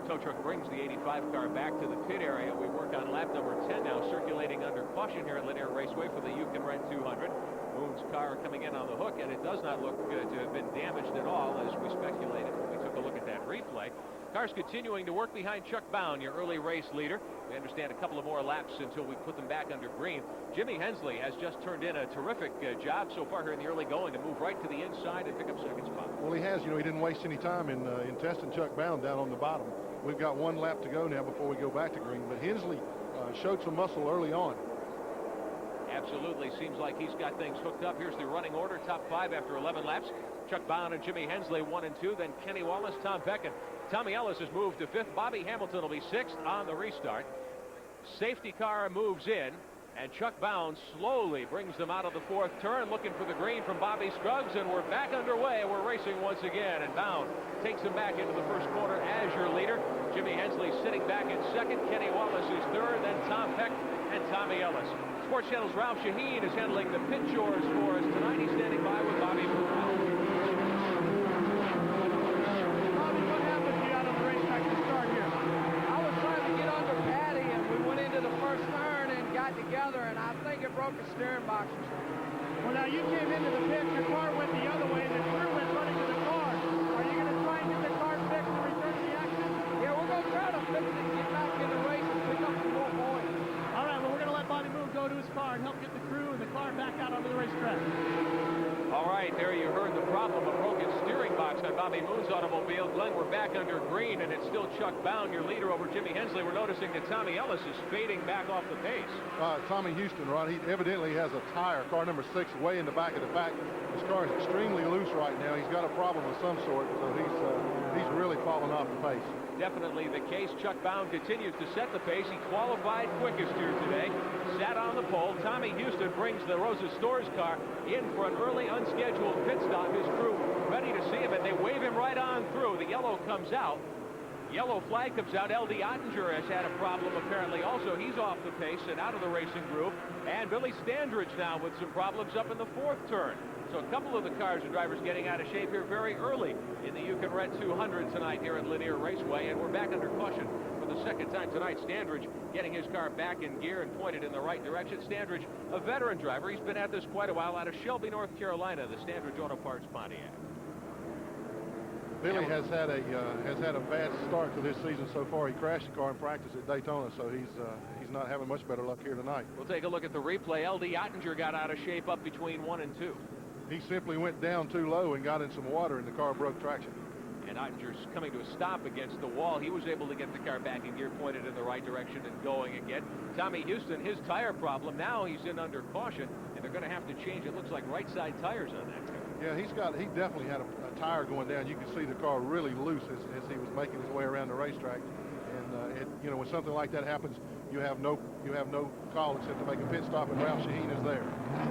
Tow truck brings the 85 car back to the pit area. We work on lap number 10 now, circulating under caution here at Lanier Raceway for the You Can Rent 200. Moon's car coming in on the hook, and it does not look to have been damaged at all, as we speculated when we took a look at that replay. Cars continuing to work behind Chuck Bound, your early race leader. We understand a couple of more laps until we put them back under green. Jimmy Hensley has just turned in a terrific job so far here in the early going to move right to the inside and pick up second spot. Well, he has. You know, he didn't waste any time in testing Chuck Bound down on the bottom. We've got 1 lap to go now before we go back to green, but Hensley showed some muscle early on. Absolutely. Seems like he's got things hooked up. Here's the running order. Top 5 after 11 laps. Chuck Bound and Jimmy Hensley 1 and 2. Then Kenny Wallace, Tom Peck, and Tommy Ellis has moved to 5th. Bobby Hamilton will be 6th on the restart. Safety car moves in, and Chuck Bound slowly brings them out of the 4th turn, looking for the green from Bobby Scruggs, and we're back underway. We're racing once again, and Bound takes him back into the first corner as your leader. Jimmy Hensley sitting back in 2nd. Kenny Wallace is 3rd, then Tom Peck and Tommy Ellis. Sports Channel's Ralph Shaheen is handling the pit chores for us tonight. He's standing by with Bobby Moon. Bobby, what happened to you out on the racetrack to start here? I was trying to get under Patty, and we went into the first turn and got together, and I think it broke a steering box or something. Well, now you came into the pit, your car went the other way, and the crew went running to the and Bobby Moon's automobile. Glenn, we're back under green, and it's still Chuck Bound, your leader over Jimmy Hensley. We're noticing that Tommy Ellis is fading back off the pace. Tommy Houston, Ron, he evidently has a tire, car number 6, way in the back of the pack. His car is extremely loose right now. He's got a problem of some sort, so he's really fallen off the pace. Definitely the case. Chuck Bound continues to set the pace. He qualified quickest here today. Sat on the pole. Tommy Houston brings the Rosa Stores car in for an early unscheduled pit stop. His crew ready to see him, and they wave him right on through. The yellow comes out. Yellow flag comes out. L.D. Ottinger has had a problem apparently also. He's off the pace and out of the racing groove. And Billy Standridge now with some problems up in the 4th turn. So a couple of the cars and drivers getting out of shape here very early in the You Can Rent 200 tonight here at Lanier Raceway. And we're back under caution for the second time tonight. Standridge getting his car back in gear and pointed in the right direction. Standridge, a veteran driver. He's been at this quite a while out of Shelby, North Carolina, the Standridge Auto Parts Pontiac. Billy has had a bad start to this season so far. He crashed the car in practice at Daytona, so he's not having much better luck here tonight. We'll take a look at the replay. L.D. Ottinger got out of shape up between 1 and 2. He simply went down too low and got in some water, and the car broke traction. And Ottinger's coming to a stop against the wall. He was able to get the car back in gear, pointed in the right direction and going again. Tommy Houston, his tire problem, now he's in under caution, and they're going to have to change, it looks like, right side tires on that car. Yeah, he definitely had a tire going down. You can see the car really loose as he was making his way around the racetrack. And when something like that happens, you have no call except to make a pit stop, and Ralph Shaheen is there.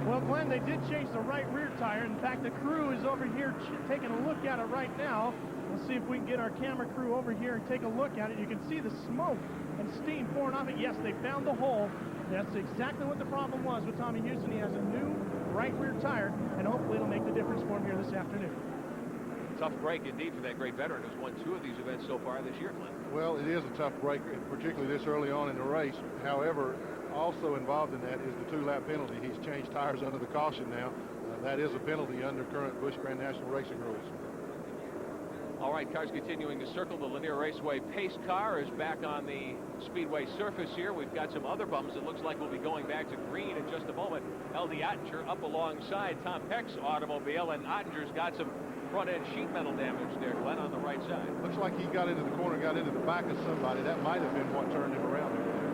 Well, Glenn, they did change the right rear tire. In fact, the crew is over here taking a look at it right now. We'll see if we can get our camera crew over here and take a look at it. You can see the smoke and steam pouring off it. Yes, they found the hole. That's exactly what the problem was with Tommy Houston. He has a new right rear tire, and hopefully it'll make the difference for him here this afternoon. Tough break indeed for that great veteran who's won 2 of these events so far this year, Glenn. Well, it is a tough break, particularly this early on in the race. However, also involved in that is the 2-lap penalty. He's changed tires under the caution now. That is a penalty under current Busch Grand National racing rules. All right, cars continuing to circle. The Lanier Raceway pace car is back on the speedway surface here. We've got some other bumps. It looks like we'll be going back to green in just a moment. L.D. Ottinger up alongside Tom Peck's automobile, and Ottinger's got some front-end sheet metal damage there, Glenn, on the right side. Looks like he got into the corner, got into the back of somebody. That might have been what turned him around over there.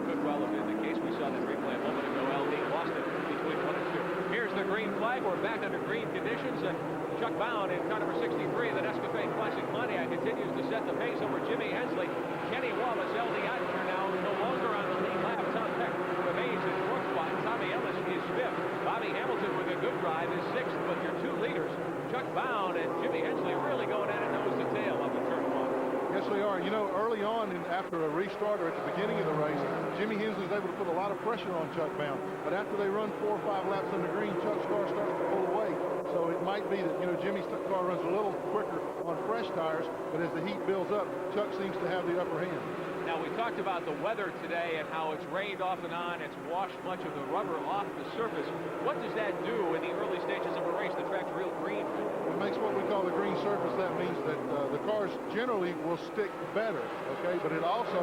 Could well have been the case. We saw that replay a moment ago. L.D. lost it between 1 and 2. Here's the green flag. We're back under green conditions, and Chuck Bound in car number 63 of the Nescafe Classic Pontiac continues to set the pace over Jimmy Hensley. Kenny Wallace, L.D. Ottinger now no longer on the lead lap. Tom Peck remains in 4th spot. Tommy Ellis is 5th. Bobby Hamilton with a good drive is 6th, but your 2 leaders, Chuck Bound and Jimmy Hensley, really going at it nose to tail up in turn 1. Yes, they are. You know, early on after a restart or at the beginning of the race, Jimmy Hensley is able to put a lot of pressure on Chuck Bound. But after they run 4 or 5 laps on the green, Chuck's car starts to pull away. So it might be that, Jimmy's car runs a little quicker on fresh tires, but as the heat builds up, Chuck seems to have the upper hand. Now, we talked about the weather today and how it's rained off and on. It's washed much of the rubber off the surface. What does that do in the early stages of a race? The track's real green. It makes what we call the green surface. That means that the cars generally will stick better, okay? But it also...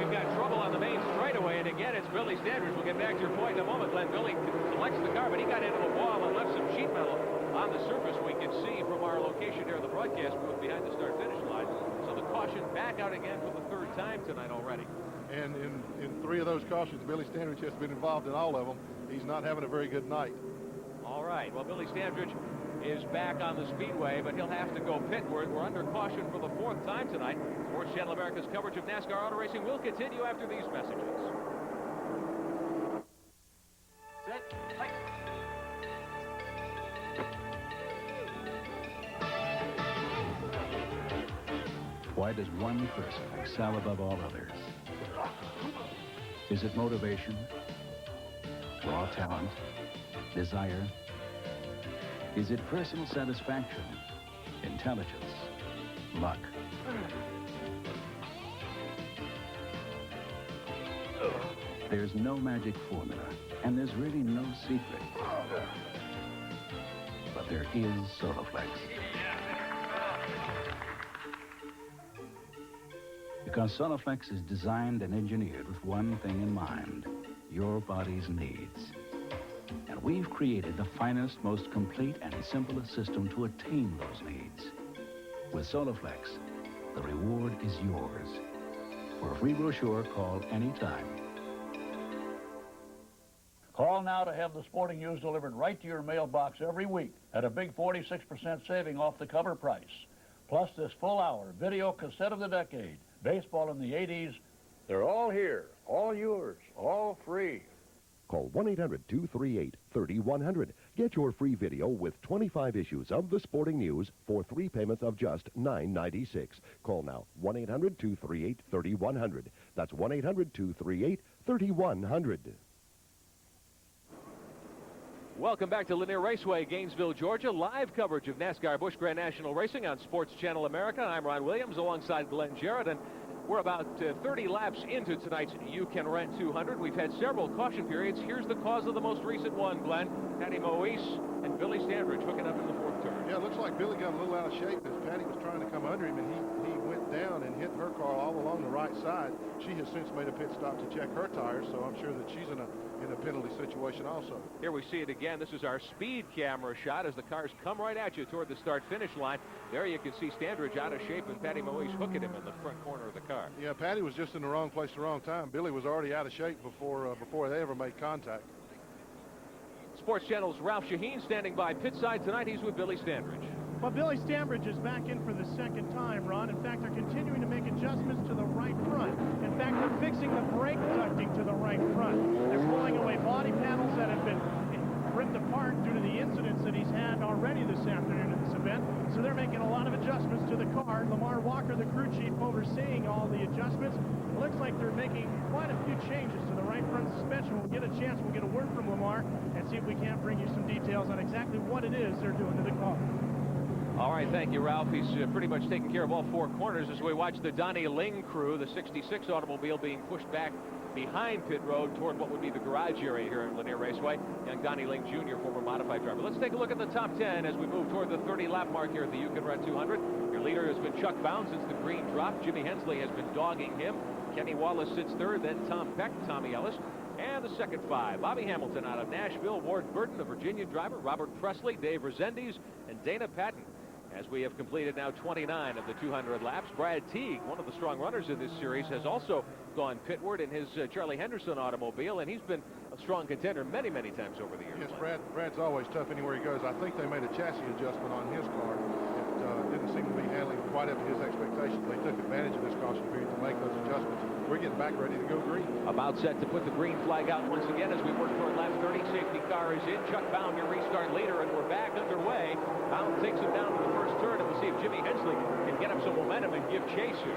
We've got trouble on the main straightaway, and again, it's Billy Standridge. We'll get back to your point in a moment, Glenn. Billy selects the car, but he got into a wall and left some sheet metal on the surface. We can see from our location here in the broadcast booth behind the start-finish line. So the caution back out again for the 3rd time tonight already. And in 3 of those cautions, Billy Standridge has been involved in all of them. He's not having a very good night. All right. Well, Billy Standridge is back on the speedway, but he'll have to go pitward. We're under caution for the 4th time tonight. Sports Channel America's coverage of NASCAR auto racing will continue after these messages. Set. Fight. Why does one person excel above all others? Is it motivation, raw talent, desire? Is it personal satisfaction, intelligence, luck? There's no magic formula, and there's really no secret. But there is Soloflex. Because Soloflex is designed and engineered with one thing in mind, your body's needs. And we've created the finest, most complete, and simplest system to attain those needs. With Soloflex, the reward is yours. For a free brochure, call anytime. Call now to have the sporting news delivered right to your mailbox every week at a big 46% saving off the cover price. Plus this full hour video cassette of the decade, baseball in the 80s. They're all here, all yours, all free. Call 1-800-238-3100. Get your free video with 25 issues of the sporting news for 3 payments of just $9.96. Call now, 1-800-238-3100. That's 1-800-238-3100. Welcome back to Lanier Raceway, Gainesville, Georgia. Live coverage of NASCAR Busch Grand National Racing on Sports Channel America. I'm Ron Williams alongside Glenn Jarrett, and we're about 30 laps into tonight's You Can Rent 200. We've had several caution periods. Here's the cause of the most recent one, Glenn. Patty Moise and Billy Standridge hooking up in the 4th turn. Yeah, it looks like Billy got a little out of shape as Patty was trying to come under him, and he went down and hit her car all along the right side. She has since made a pit stop to check her tires, so I'm sure that she's in a penalty situation also. Here we see it again. This is our speed camera shot as the cars come right at you toward the start-finish line. There you can see Standridge out of shape and Patty Moise hooking him in the front corner of the car. Yeah, Patty was just in the wrong place at the wrong time. Billy was already out of shape before they ever made contact. Sports Channel's Ralph Shaheen standing by pit side tonight. He's with Billy Standridge. Well, Billy Standridge is back in for the 2nd time, Ron. In fact, they're continuing to make adjustments to the right front. In fact, they're fixing the brake ducting to the right front. They're pulling away body panels that have been ripped apart due to the incidents that he's had already this afternoon in this event. So they're making a lot of adjustments to the car. Lamar Walker, the crew chief, overseeing all the adjustments. It looks like they're making quite a few changes to the right front suspension. We'll get a chance, we'll get a word from Lamar and see if we can't bring you some details on exactly what it is they're doing to the car. All right, thank you, Ralph. He's pretty much taking care of all 4 corners as we watch the Donnie Ling crew, the 66 automobile being pushed back behind pit road toward what would be the garage area here at Lanier Raceway. Young Donnie Ling Jr., former modified driver. Let's take a look at the top 10 as we move toward the 30-lap mark here at the You Can Rent 200. Your leader has been Chuck Bound since the green drop. Jimmy Hensley has been dogging him. Kenny Wallace sits 3rd, then Tom Peck, Tommy Ellis. And the second 5, Bobby Hamilton out of Nashville, Ward Burton, a Virginia driver, Robert Presley, Dave Rezendes, and Dana Patton. As we have completed now 29 of the 200 laps, Brad Teague, one of the strong runners in this series, has also gone pitward in his Charlie Henderson automobile, and he's been a strong contender many, many times over the years. Yes, Brad's always tough anywhere he goes. I think they made a chassis adjustment on his car. It didn't seem to be handling quite up to his expectations. They took advantage of this caution period to make those adjustments. We're getting back ready to go green. About set to put the green flag out once again as we work toward lap 30. Safety car is in. Chuck Bound, your restart leader, and we're back underway. Bound takes him down to the first turn, and we'll see if Jimmy Hensley can get up some momentum and give chase here.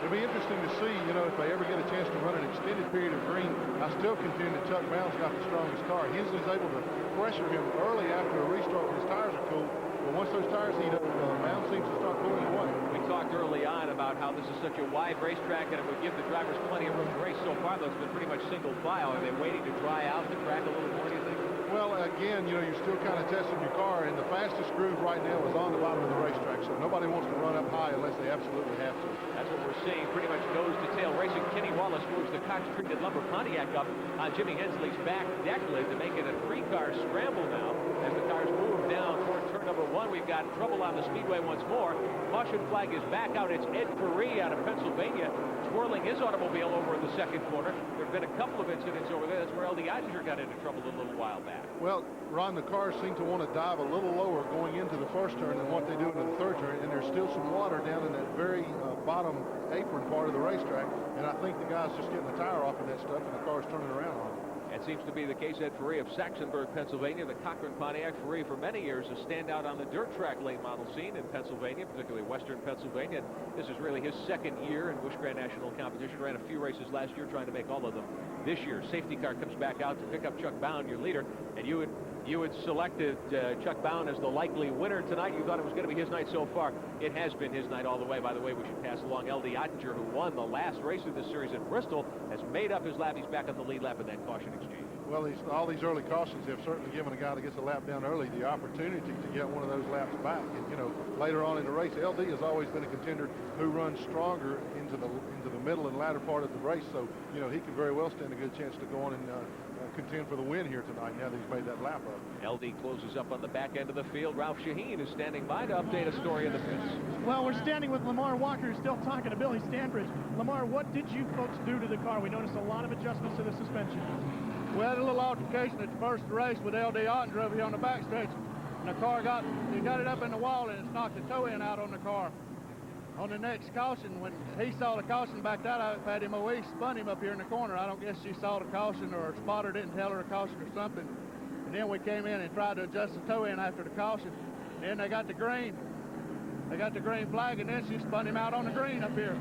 It'll be interesting to see, if they ever get a chance to run an extended period of green. I still contend that Chuck Bound's got the strongest car. Hensley's able to pressure him early after a restart when his tires are cool. But once those tires heat up, Bound seems to start pulling away. We talked early on about how this is such a wide racetrack and it would give the drivers plenty of room to race. So far, though, it's been pretty much single file. Are they waiting to dry out the track a little more, do you think? Well, again, you're still kind of testing your car, and the fastest groove right now is on the bottom of the racetrack, so nobody wants to run up high unless they absolutely have to. That's what we're seeing, pretty much nose-to-tail racing. Kenny Wallace moves the Cox-treated lumber Pontiac up on Jimmy Hensley's back deck lid to make it a 3-car scramble now. As the cars move down toward turn number 1, we've got trouble on the speedway once more. Caution flag is back out. It's Ed Currie out of Pennsylvania twirling his automobile over in the second corner. There have been a couple of incidents over there. That's where L.D. Eittinger got into trouble a little while back. Well, Ron, the cars seem to want to dive a little lower going into the first turn than what they do into the third turn, and there's still some water down in that very bottom apron part of the racetrack, and I think the guy's just getting the tire off of that stuff, and the car's turning around on it. It seems to be the case. Ed Ferree of Saxonburg, Pennsylvania, the Cochran Pontiac. Ferree for many years a standout on the dirt track late model scene in Pennsylvania, particularly western Pennsylvania. This is really his second year in Busch Grand National competition. Ran a few races last year, trying to make all of them this year. Safety car comes back out to pick up Chuck Bound, your leader, and you had selected Chuck Bound as the likely winner tonight. You thought it was going to be his night so far. It has been his night all the way. By the way, we should pass along L.D. Eittinger, who won the last race of this series at Bristol, has made up his lap. He's back on the lead lap in that caution exchange. Well, all these early cautions have certainly given a guy that gets a lap down early the opportunity to get one of those laps back. And, later on in the race. LD has always been a contender who runs stronger into the middle and latter part of the race. So, you know, he could very well stand a good chance to go on and contend for the win here tonight now that he's made that lap up. LD closes up on the back end of the field. Ralph Shaheen is standing by to update a story in the pits. Well, we're standing with Lamar Walker, still talking to Billy Stanbridge. Lamar, what did you folks do to the car? We noticed a lot of adjustments to the suspension. We had a little altercation at the first race with LD Ottengrove here on the backstretch. And the car got it up in the wall and it's knocked the toe end out on the car. On the next caution, when he saw the caution back that I had him away, spun him up here in the corner. I don't guess she saw the caution or a spotter didn't tell her a caution or something. And then we came in and tried to adjust the toe end after the caution. Then they got the green. They got the green flag, and then she spun him out on the green up here.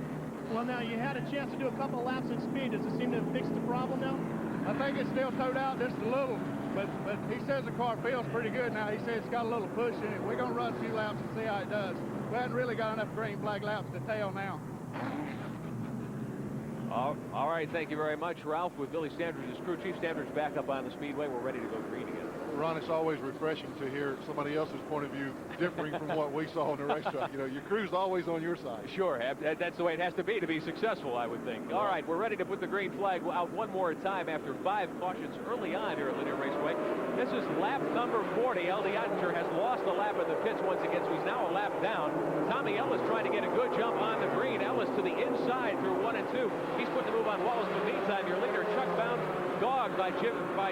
Well, now, you had a chance to do a couple laps at speed. Does it seem to have fixed the problem now? I think it's still towed out just a little, but he says the car feels pretty good now. He says it's got a little push in it. We're going to run a few laps and see how it does. We haven't really got enough green flag laps to tell now. All right, thank you very much, Ralph. With Billy Standridge's crew chief, Standridge back up on the speedway. We're ready to go green again. Ron, it's always refreshing to hear somebody else's point of view differing from what we saw on the racetrack. You know, your crew's always on your side. Sure, that's the way it has to be successful, I would think. All right, we're ready to put the green flag out one more time after 5 cautions early on here at Lanier Raceway. This is lap number 40. LD Ottinger has lost a lap in the pits once again, so he's now a lap down. Tommy Ellis trying to get a good jump on the green. Ellis to the inside through 1 and 2. He's putting the move on Wallace, but meantime, your leader, Chuck Bound, dogged by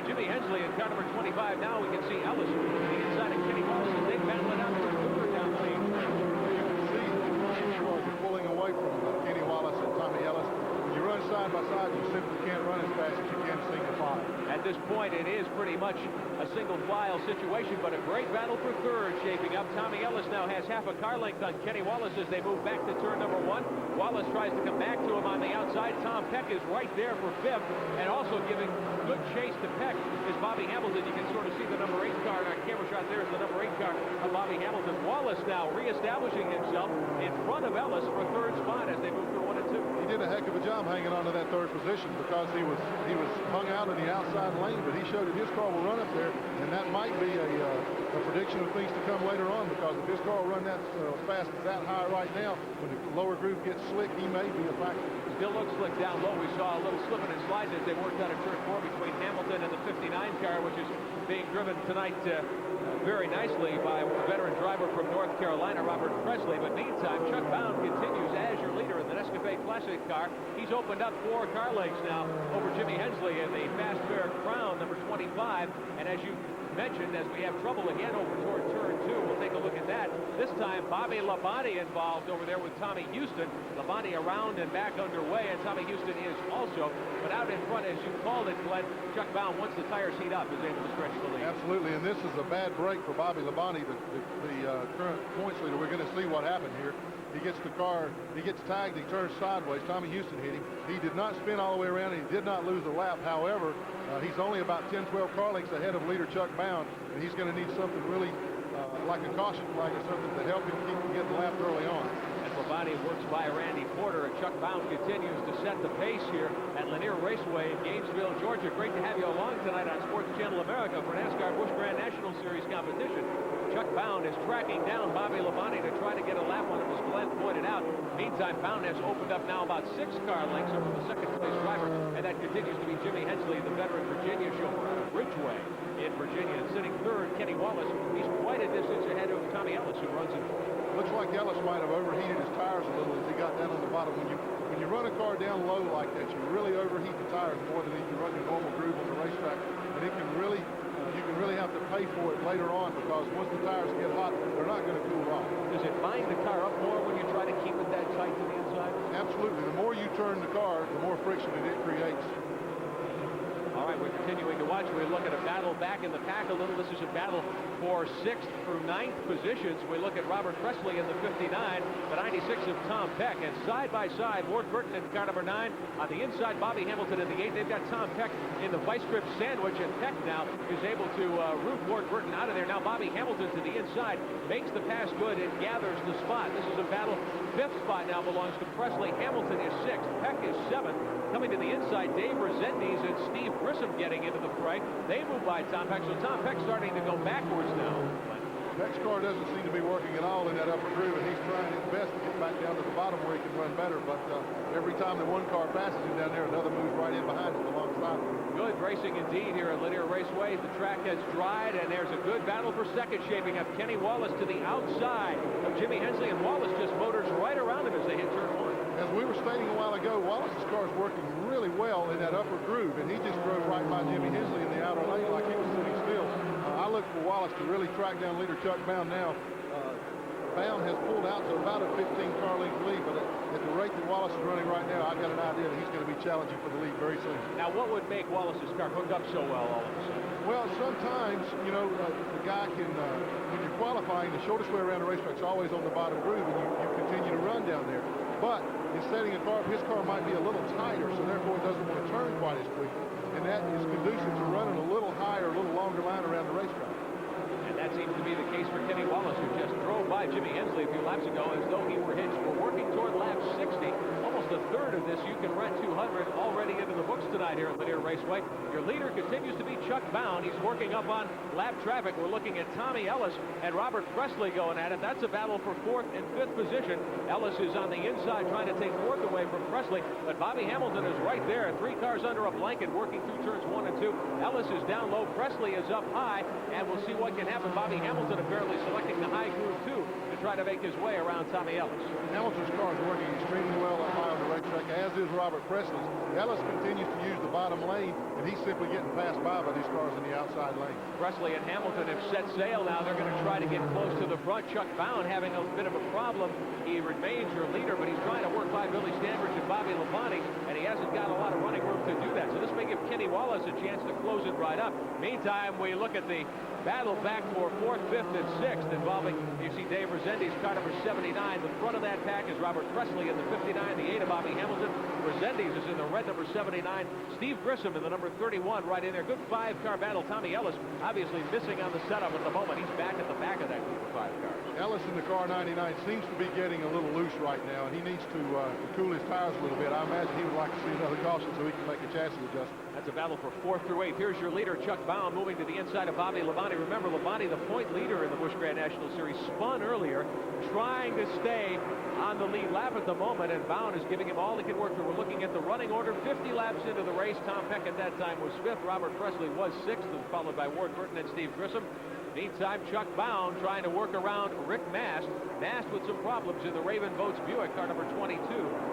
Jimmy Hensley in car number 25. Now we can see Ellis to the inside of Kenny Wallace as they battle it out for a down the lead. You can see the cars are pulling away from Kenny Wallace and Tommy Ellis. When you run side by side, you simply can't run as fast as you can single file. At this point, it is pretty much a single file situation, but a great battle for third shaping up. Tommy Ellis now has half a car length on Kenny Wallace as they move back to turn number 1. Wallace tries to come back to him on the outside. Tom Peck is right there for 5th, and also giving good chase to Peck is Bobby Hamilton. You can sort of see the number 8 car in our camera shot. There is the number 8 car of Bobby Hamilton. Wallace now reestablishing himself in front of Ellis for 3rd spot as they move through 1 and 2. He did a heck of a job hanging on to that 3rd position because he was hung out in the outside lane, but he showed that his car will run up there, and that might be a prediction of things to come later on, because if his car will run that fast as that high right now, when the lower groove gets slick, he may be a factor. Still looks slick down low. We saw a little slipping and sliding as they worked out of turn 4 between Hamilton and the 59 car, which is being driven tonight very nicely by a veteran driver from North Carolina, Robert Presley. But meantime, Chuck Bound continues as your leader in the Nescafe Classic car. He's opened up 4 car lengths now over Jimmy Hensley in the Fast Fair Crown, number 25. And as you mentioned, as we have trouble again over toward turn 2, we'll take a look at that. This time, Bobby Labonte involved over there with Tommy Houston. Labonte around and back underway, and Tommy Houston is also. But out in front, as you called it, Glenn, Chuck Bound, once the tires heat up, is able to stretch the lead. Absolutely, and this is a bad break for Bobby Labonte, the current points leader. We're going to see what happened here. He gets the car, he gets tagged, he turns sideways. Tommy Houston hit him. He did not spin all the way around, and he did not lose a lap. However, he's only about 10, 12 car lengths ahead of leader Chuck Bound, and he's going to need something really like a caution flag or something to help him keep from getting lapped early on. As Labonte works by Randy Porter, and Chuck Bound continues to set the pace here at Lanier Raceway in Gainesville, Georgia. Great to have you along tonight on Sports Channel America for NASCAR Busch Grand National Series competition. Chuck Bound is tracking down Bobby Labonte to try to get a lap on him, as Glenn pointed out. Meantime, Bound has opened up now about 6 car lengths over the second-place driver, and that continues to be Jimmy Hensley, the veteran Virginia chauffeur out of Ridgeway in Virginia. And sitting 3rd, Kenny Wallace. He's quite a distance ahead of Tommy Ellis, who runs in 4th. Looks like Ellis might have overheated his tires a little as he got down on the bottom. When you run a car down low like that, you really overheat the tires more than if you run your normal groove on the racetrack, and it can really you can really have to pay for it later on, because once the tires get hot, they're not going to cool off. Does it bind the car up more when you try to keep it that tight to the inside? Absolutely. The more you turn the car, the more friction it creates. All right, we're continuing to watch. We look at a battle back in the pack a little. This is a battle for 6th through 9th positions. We look at Robert Presley in the 59, the 96 of Tom Peck, and side by side, Ward Burton in car number 9. On the inside, Bobby Hamilton in the 8. They've got Tom Peck in the vice grip sandwich, and Peck now is able to root Ward Burton out of there. Now Bobby Hamilton to the inside makes the pass good and gathers the spot. This is a battle. 5th spot now belongs to Presley. Hamilton is 6th. Peck is 7th. Coming to the inside, Dave Resendiz and Steve Grissom getting into the fray. They move by Tom Peck, so Tom Peck starting to go backwards now. Next car doesn't seem to be working at all in that upper groove, and he's trying his best to get back down to the bottom where he can run better, but every time that one car passes him down there, another moves right in behind it alongside him. Good racing indeed here at Lanier Raceway. The track has dried, and there's a good battle for second shaping up. Kenny Wallace to the outside of Jimmy Hensley, and Wallace just motors right around him as they hit turn one. As we were stating a while ago, Wallace's car is working really well in that upper groove, and he just drove right by Jimmy Hensley in the outer lane like he was sitting still. I look for Wallace to really track down leader Chuck Bound now. Bound has pulled out to about a 15-car length lead, but at the rate that Wallace is running right now, I've got an idea that he's going to be challenging for the lead very soon. Now, what would make Wallace's car hook up so well all of a sudden? Well, sometimes, you know, the guy can, when you're qualifying, the shortest way around the racetrack is always on the bottom groove, and you continue to run down there. But in setting a car, his car might be a little tighter, so therefore it doesn't want to turn quite as quick. And that is conducive to running a little higher, a little longer line around the racetrack. And that seems to be the case for Kenny Wallace, who just drove by Jimmy Hensley a few laps ago as though he were hitched. We're working toward lap 60. Almost a third of this You Can Rent 200 already into the books tonight here at Lanier Raceway. Your leader continues to be Chuck Bound. He's working up on lap traffic. We're looking at Tommy Ellis and Robert Presley going at it. That's a battle for 4th and 5th position. Ellis is on the inside trying to take 4th away from Presley, but Bobby Hamilton is right there. 3 cars under a blanket working through turns 1 and 2. Ellis is down low. Presley is up high, and we'll see what can happen. Bobby Hamilton apparently selecting the high groove too to try to make his way around Tommy Ellis. Hamilton's car is working extremely well up high on the racetrack, as is Robert Presley's. Ellis continues to use the bottom lane, and he's simply getting passed by these cars in the outside lane. Presley and Hamilton have set sail now. They're going to try to get close to the front. Chuck Bound having a bit of a problem. He remains your leader, but he's trying to work by Billy Standridge and Bobby Labonte, and he hasn't got a lot of running room to do that. So this may give Kenny Wallace a chance to close it right up. Meantime, we look at the battle back for 4th, 5th, and 6th involving, you see Dave Resendiz, car number 79. The front of that pack is Robert Presley in the 59, the 8 of Bobby Hamilton. Resendiz is in the red number 79. Steve Grissom in the number 31 right in there. Good 5-car battle. Tommy Ellis obviously missing on the setup at the moment. He's back at the back of that group of 5 cars. Ellis in the car 99 seems to be getting a little loose right now, and he needs to cool his tires a little bit. I imagine he would like to see another caution so he can make a chassis adjustment. That's a battle for 4th through 8th. Here's your leader, Chuck Bound, moving to the inside of Bobby Labonte. Remember, Labonte, the point leader in the Busch Grand National Series, spun earlier, trying to stay on the lead lap at the moment, and Bound is giving him all he can work through. We're looking at the running order 50 laps into the race. Tom Peck at that time was 5th. Robert Presley was 6th, followed by Ward Burton and Steve Grissom. Meantime, Chuck Bound trying to work around Rick Mast. Mast with some problems in the Raven Boats Buick, car number 22.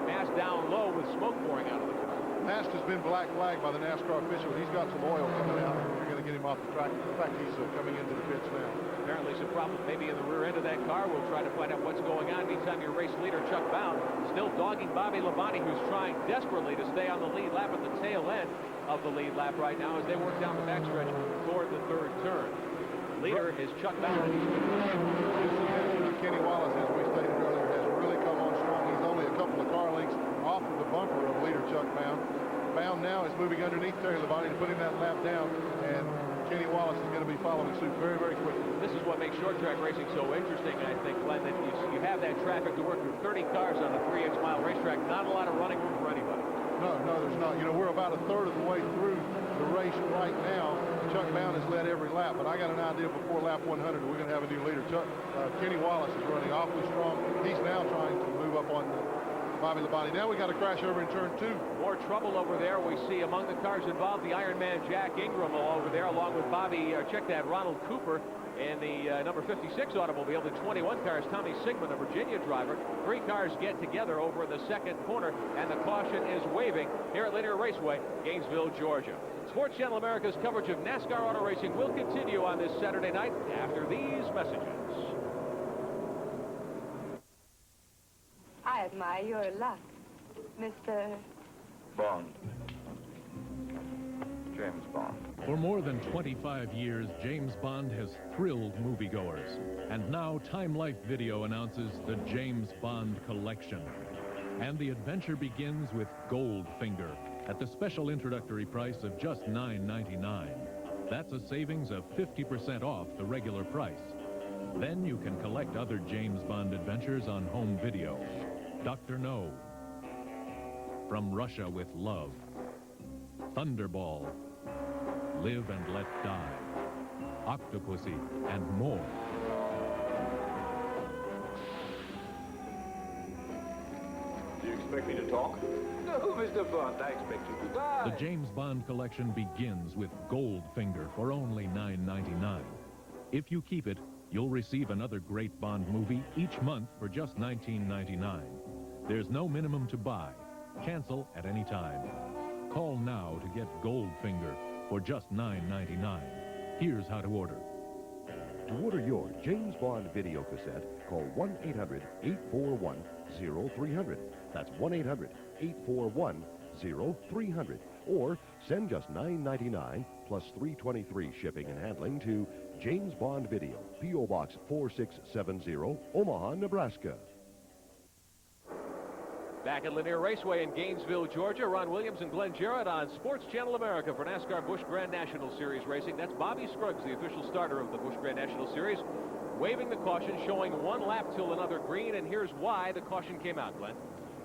Mast down low with smoke pouring out of the car. Mast has been black flagged by the NASCAR official. He's got some oil coming out. They're going to get him off the track. In fact, he's coming into the pits now. Apparently some problems maybe in the rear end of that car. We'll try to find out what's going on. Meantime, your race leader, Chuck Bound, still dogging Bobby Labonte, who's trying desperately to stay on the lead lap at the tail end of the lead lap right now as they work down the backstretch toward the 3rd turn. Leader is Chuck Bound. Kenny Wallace, as we stated earlier, has really come on strong. He's only a couple of car lengths off of the bumper of leader Chuck Bound. Bound now is moving underneath Terry Labonte to put him that lap down, and Kenny Wallace is going to be following suit very, very quickly. This is what makes short track racing so interesting, I think, Glenn, that you have that traffic to work through. 30 cars on a 3-inch mile racetrack, not a lot of running room for anybody. No, there's not. You know, we're about a third of the way through the race right now. Chuck Bound has led every lap, but I got an idea before lap 100 we're going to have a new leader. Kenny Wallace is running awfully strong. He's now trying to move up on Bobby Labonte. Now we got to crash over in turn 2. More trouble over there. We see among the cars involved the Iron Man Jack Ingram over there, along with Ronald Cooper in the number 56 automobile. The 21 cars, Tommy Sigmund, a Virginia driver. 3 cars get together over in the 2nd corner, and the caution is waving here at Lanier Raceway, Gainesville, Georgia. Sports Channel America's coverage of NASCAR auto racing will continue on this Saturday night after these messages. I admire your luck, Mr. Bond. James Bond. For more than 25 years, James Bond has thrilled moviegoers. And now Time Life Video announces the James Bond Collection. And the adventure begins with Goldfinger at the special introductory price of just $9.99. That's a savings of 50% off the regular price. Then you can collect other James Bond adventures on home video. Dr. No, From Russia with Love, Thunderball, Live and Let Die, Octopussy, and more. Do you expect me to talk? No, Mr. Bond, I expect you to die. The James Bond collection begins with Goldfinger for only $9.99. If you keep it, you'll receive another great Bond movie each month for just $19.99. There's no minimum to buy. Cancel at any time. Call now to get Goldfinger for just $9.99. Here's how to order. To order your James Bond video cassette, call 1-800-841-0300. That's 1-800-841-0300. Or send just $9.99 plus $3.23 shipping and handling to James Bond Video, P.O. Box 4670, Omaha, Nebraska. Back at Lanier Raceway in Gainesville, Georgia, Ron Williams and Glenn Jarrett on Sports Channel America for NASCAR Busch Grand National Series racing. That's Bobby Scruggs, the official starter of the Busch Grand National Series, waving the caution, showing one lap till another green, and here's why the caution came out, Glenn.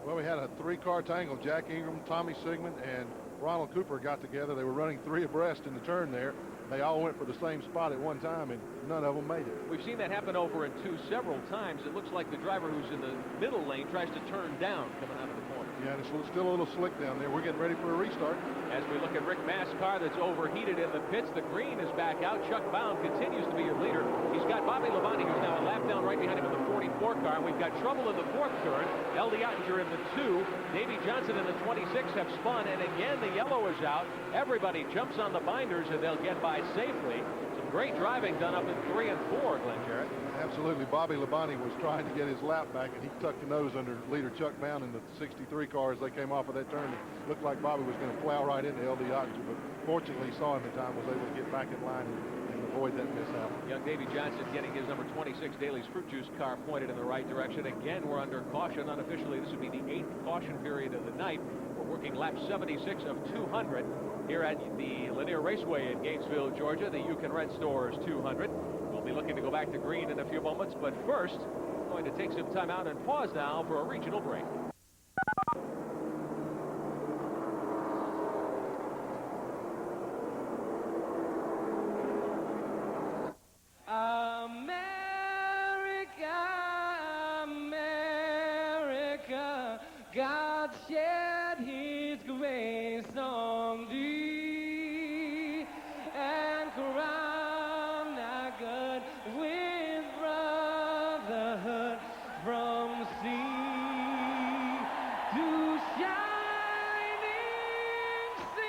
Well, we had a three-car tangle. Jack Ingram, Tommy Sigmund, and Ronald Cooper got together. They were running three abreast in the turn there. They all went for the same spot at one time, and none of them made it. We've seen that happen over in two several times. It looks like the driver who's in the middle lane tries to turn down coming out of the corner. Yeah, and it's still a little slick down there. We're getting ready for a restart. As we look at Rick Mast's car that's overheated in the pits, the green is back out. Chuck Bound continues to be your leader. He's got Bobby Labonte, who's now a lap down right behind him in the 44 car. And we've got trouble in the fourth turn. L.D. Ottinger in the 2. Davey Johnson in the 26 have spun, and again the yellow is out. Everybody jumps on the binders, and they'll get by safely. Some great driving done up in 3 and 4, Glenn Jarrett. Absolutely. Bobby Labonte was trying to get his lap back, and he tucked the nose under leader Chuck Bound in the 63 car as they came off of that turn. It looked like Bobby was going to plow right into L.D. Ottinger, but fortunately he saw him in time, was able to get back in line and avoid that mishap. Young Davey Johnson getting his number 26 Daly's Fruit Juice car pointed in the right direction. Again, we're under caution. Unofficially, this would be the 8th caution period of the night. We're working lap 76 of 200 here at the Lanier Raceway in Gainesville, Georgia, the You Can Rent Stores 200. We'll be looking to go back to green in a few moments, but first, we're going to take some time out and pause now for a regional break. America, God shed his grace on thee and crowned our good with brotherhood from sea to shining sea.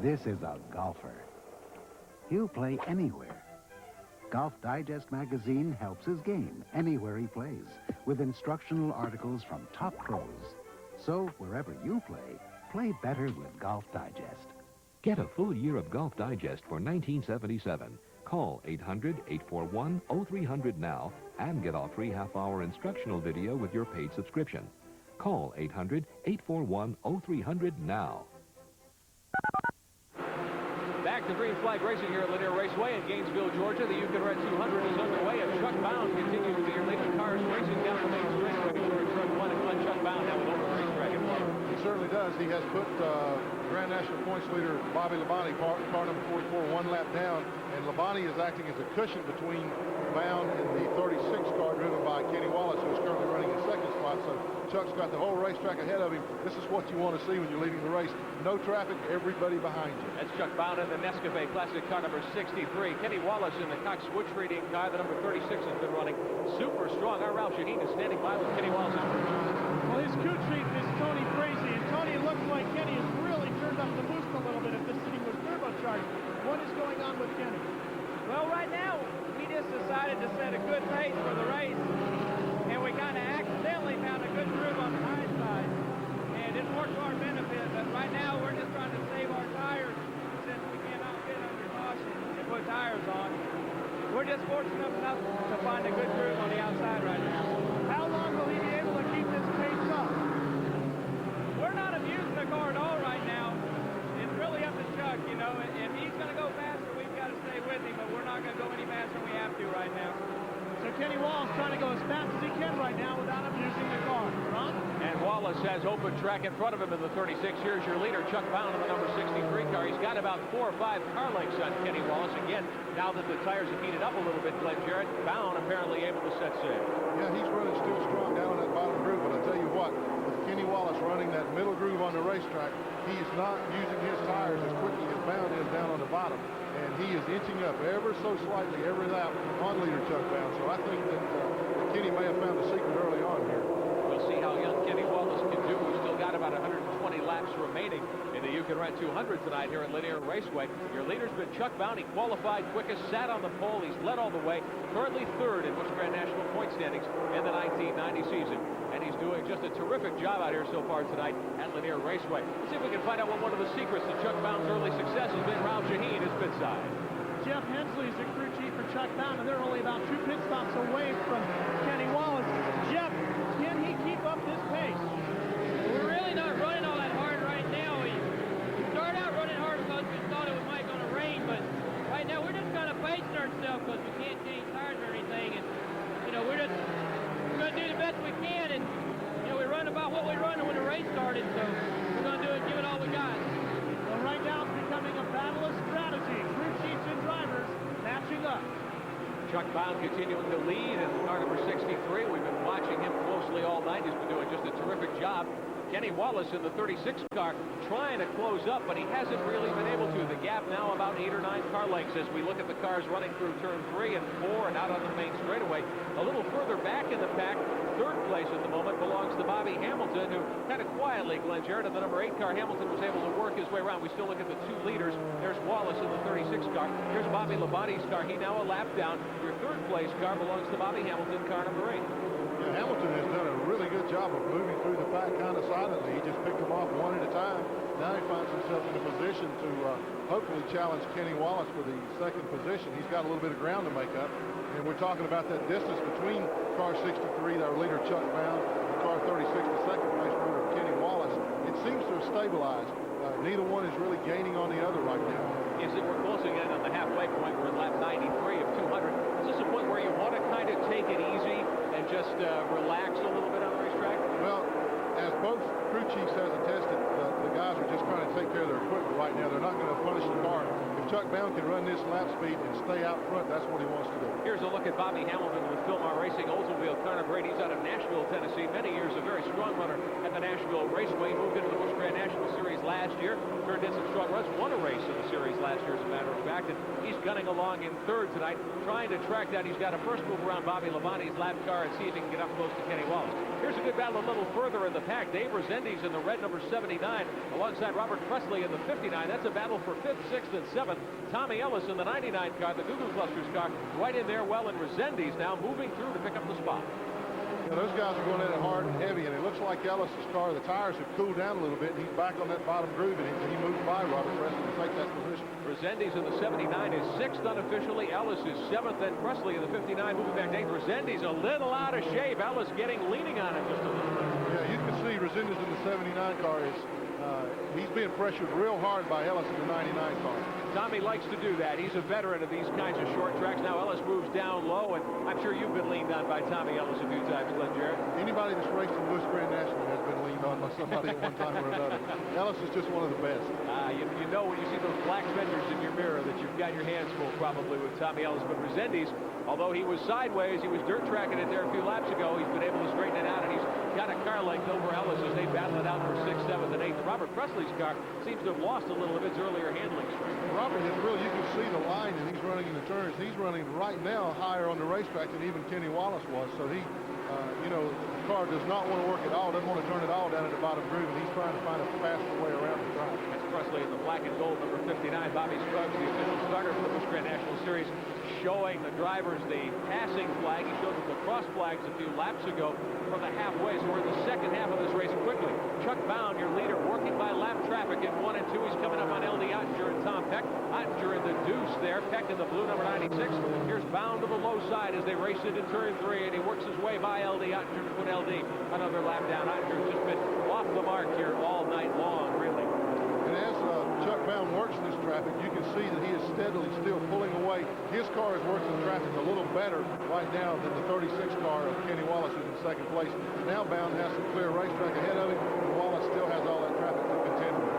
This is a golfer. He'll play anywhere. Golf Digest magazine helps his game anywhere he plays with instructional articles from top pros. So wherever you play better with Golf Digest. Get a full year of Golf Digest for $19.77. Call 800-841-0300 now and get our free half-hour instructional video with your paid subscription. Call 800-841-0300 now. Back to green flag racing here at Lanier Raceway in Gainesville, Georgia. The You Can Rent 200 is underway, and Chuck Bound continues to be your leading. Cars racing down the main stretch, making sure it's turn 1 and Glenn Chuck Bound now with over the racetrack in front. He certainly does. He has put Grand National points leader Bobby Labonte, car number 44, one lap down, and Labonte is acting as a cushion between Bound and the 36 car driven by Kenny Wallace, who is currently running in second spot. So Chuck's got the whole racetrack ahead of him. This is what you want to see when you're leading the race. No traffic, everybody behind you. That's Chuck Bound in the Nescafe Classic car number 63. Kenny Wallace in the Cox Wood Treating car. The number 36 has been running super strong. Our Ralph Shaheen is standing by with Kenny Wallace's crew. Well, his crew chief is Tony Frazee, and Tony, it looks like Kenny has really turned up the boost a little bit if this thing was turbocharged. What is going on with Kenny? Well, right now, we just decided to set a good pace for the race, and we kind of accidentally found a good groove on the high side, and it worked to our benefit, but right now we're just trying to save our tires since we cannot fit under caution and put tires on. We're just fortunate enough to find a good groove on the outside right now. How long will he be able to keep this pace up? We're not abusing the car at all right now. It's really up to Chuck, you know. If he's going to go faster, we've got to stay with him, but we're not going to go any faster than we have to right now. So So Kenny Wallace trying to go as fast as he can right now without abusing the car. Ron? And Wallace has open track in front of him in the 36. Here's your leader, Chuck Bound, in the number 63 car. He's got about 4 or 5 car lengths on Kenny Wallace. Again, now that the tires have heated up a little bit, Glenn Jarrett, Bound apparently able to set sail. Yeah, he's running still strong down in that bottom groove, but I tell you what, with Kenny Wallace running that middle groove on the racetrack, he is not using his tires as quickly as Bound is down on the bottom. And he is inching up ever so slightly every lap on leader Chuck Bound. So I think that Kenny may have found the secret early on here. We'll see how young Kenny Wallace can do. He's still got about 120 laps remaining in the You Can Rent 200 tonight here at Lanier Raceway. Your leader's been Chuck Bound. He qualified quickest, sat on the pole. He's led all the way. Currently third in Busch Grand National point standings in the 1990 season. And he's doing just a terrific job out here so far tonight at Lanier Raceway. Let's see if we can find out what one of the secrets to Chuck Bound's early success has been. Ralph Shaheen is pit side. Jeff Hensley is the crew chief for Chuck Bound, and they're only about 2 pit stops away from Kenny Wallace. Jeff, can he keep up this pace? We're really not running all that hard right now. We started out running hard because we thought it might going to rain, but right now we're just kind of pacing ourselves because we can't change tires or anything. And, you know, we're going to do the best we can. And, you know, we run about what we run when the race started, so we're going to do it, give it all we got. Well, right now it's becoming a battle of strategy. Crew chiefs and drivers matching up. Chuck Bound continuing to lead in car number 63. We've been watching him closely all night. He's been doing just a terrific job. Kenny Wallace in the 36 car trying to close up, but he hasn't really been able to. The gap now about 8 or 9 car lengths as we look at the cars running through turn 3 and 4 and out on the main straightaway. A little further back in the pack, third place at the moment belongs to Bobby Hamilton, who kind of quietly, Glenn Jarrett, in the number 8 car, Hamilton was able to work his way around. We still look at the 2 leaders. There's Wallace in the 36 car. Here's Bobby Labonte's car. He now a lap down. Your third place car belongs to Bobby Hamilton, car number 8. Yeah, Hamilton has done a really good job of moving through the pack kind of silently. He just picked them off one at a time. Now he finds himself in a position to hopefully challenge Kenny Wallace for the second position. He's got a little bit of ground to make up. And we're talking about that distance between car 63, our leader Chuck Bound, and car 36, the second place runner Kenny Wallace. It seems to have stabilized. Neither one is really gaining on the other right now. Is that we're closing in on the halfway point. We're at lap 93 of 200. Is this a point where you want to kind of take it easy and just relax a little bit on the racetrack? Well, as both crew chiefs has attested, the guys are just trying to take care of their equipment right now. They're not going to punish the car. If Chuck Bound can run this lap speed and stay out front, that's what he wants to do. Here's a look at Bobby Hamilton with Philmar Racing, Oldsmobile car number 8. He's out of Nashville, Tennessee. Many years a very strong runner at the Nashville Raceway. Moved into the Busch Grand National Series last year. Turned in some strong runs. Won a race in the series last year, as a matter of fact. And he's gunning along in third tonight, trying to track that. He's got to first move around Bobby Labonte's lap car and see if he can get up close to Kenny Wallace. Here's a good battle a little further in the pack. Dave Resendiz in the red number 79 alongside Robert Presley in the 59. That's a battle for 5th, 6th, and 7th. Tommy Ellis in the 99 car, the Google Clusters car, right in there well, and Resendiz now moving through to pick up the spot. Yeah, those guys are going at it hard and heavy, and it looks like Ellis's car, the tires have cooled down a little bit, and he's back on that bottom groove, and he moved by Robert Presley to take that position. Resendiz in the 79 is 6th unofficially. Ellis is 7th, and Presley in the 59 moving back to 8th. Resendiz a little out of shape. Ellis leaning on him just a little bit. Yeah, you can see Resendiz in the 79 car is he's being pressured real hard by Ellis in the 99 car. Tommy likes to do that. He's a veteran of these kinds of short tracks. Now Ellis moves down low, and I'm sure you've been leaned on by Tommy Ellis a few times, Glenn Jarrett. Anybody that's raced in Busch Grand National has been leaned on by somebody at one time or another. Ellis is just one of the best. You know when you see those black fenders in your mirror that you've got your hands full probably with Tommy Ellis. But Resendiz, although he was sideways, he was dirt tracking it there a few laps ago. He's been able to straighten it out, and he's got a car length over Ellis as they battle it out for 6th, 7th, and 8th. Robert Presley's car seems to have lost a little of its earlier handling strength. Robert has really, you can see the line that he's running in the turns. He's running right now higher on the racetrack than even Kenny Wallace was. So he, you know, the car does not want to work at all, doesn't want to turn it all down at the bottom groove, and he's trying to find a faster way around the track. That's Presley in the black and gold, number 59. Bobby Scruggs, the official starter for the Busch Grand National Series, showing the drivers the passing flag. He showed them the cross flags a few laps ago from the halfway. So we're in the second half of this race quickly. Chuck Bound, your leader, working by lap traffic in 1 and 2. He's coming up on LD Ottinger and Tom Peck. Ottinger in the deuce there. Peck in the blue, number 96. Here's Bound to the low side as they race into turn 3, and he works his way by LD Ottinger to put LD another lap down. Ottinger's just been off the mark here all night long, really. And as Chuck Bound works in this traffic, you can see that he is steadily still pulling away. His car is working the traffic a little better right now than the 36 car of Kenny Wallace, who's in second place. Now Bound has some clear racetrack ahead of him, and Wallace still has all that traffic to contend with.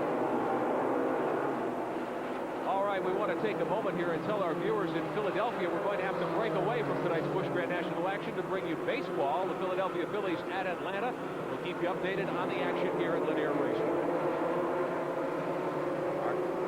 All right, we want to take a moment here and tell our viewers in Philadelphia we're going to have to break away from tonight's Busch Grand National action to bring you baseball. The Philadelphia Phillies at Atlanta. We'll keep you updated on the action here at Lanier Raceway.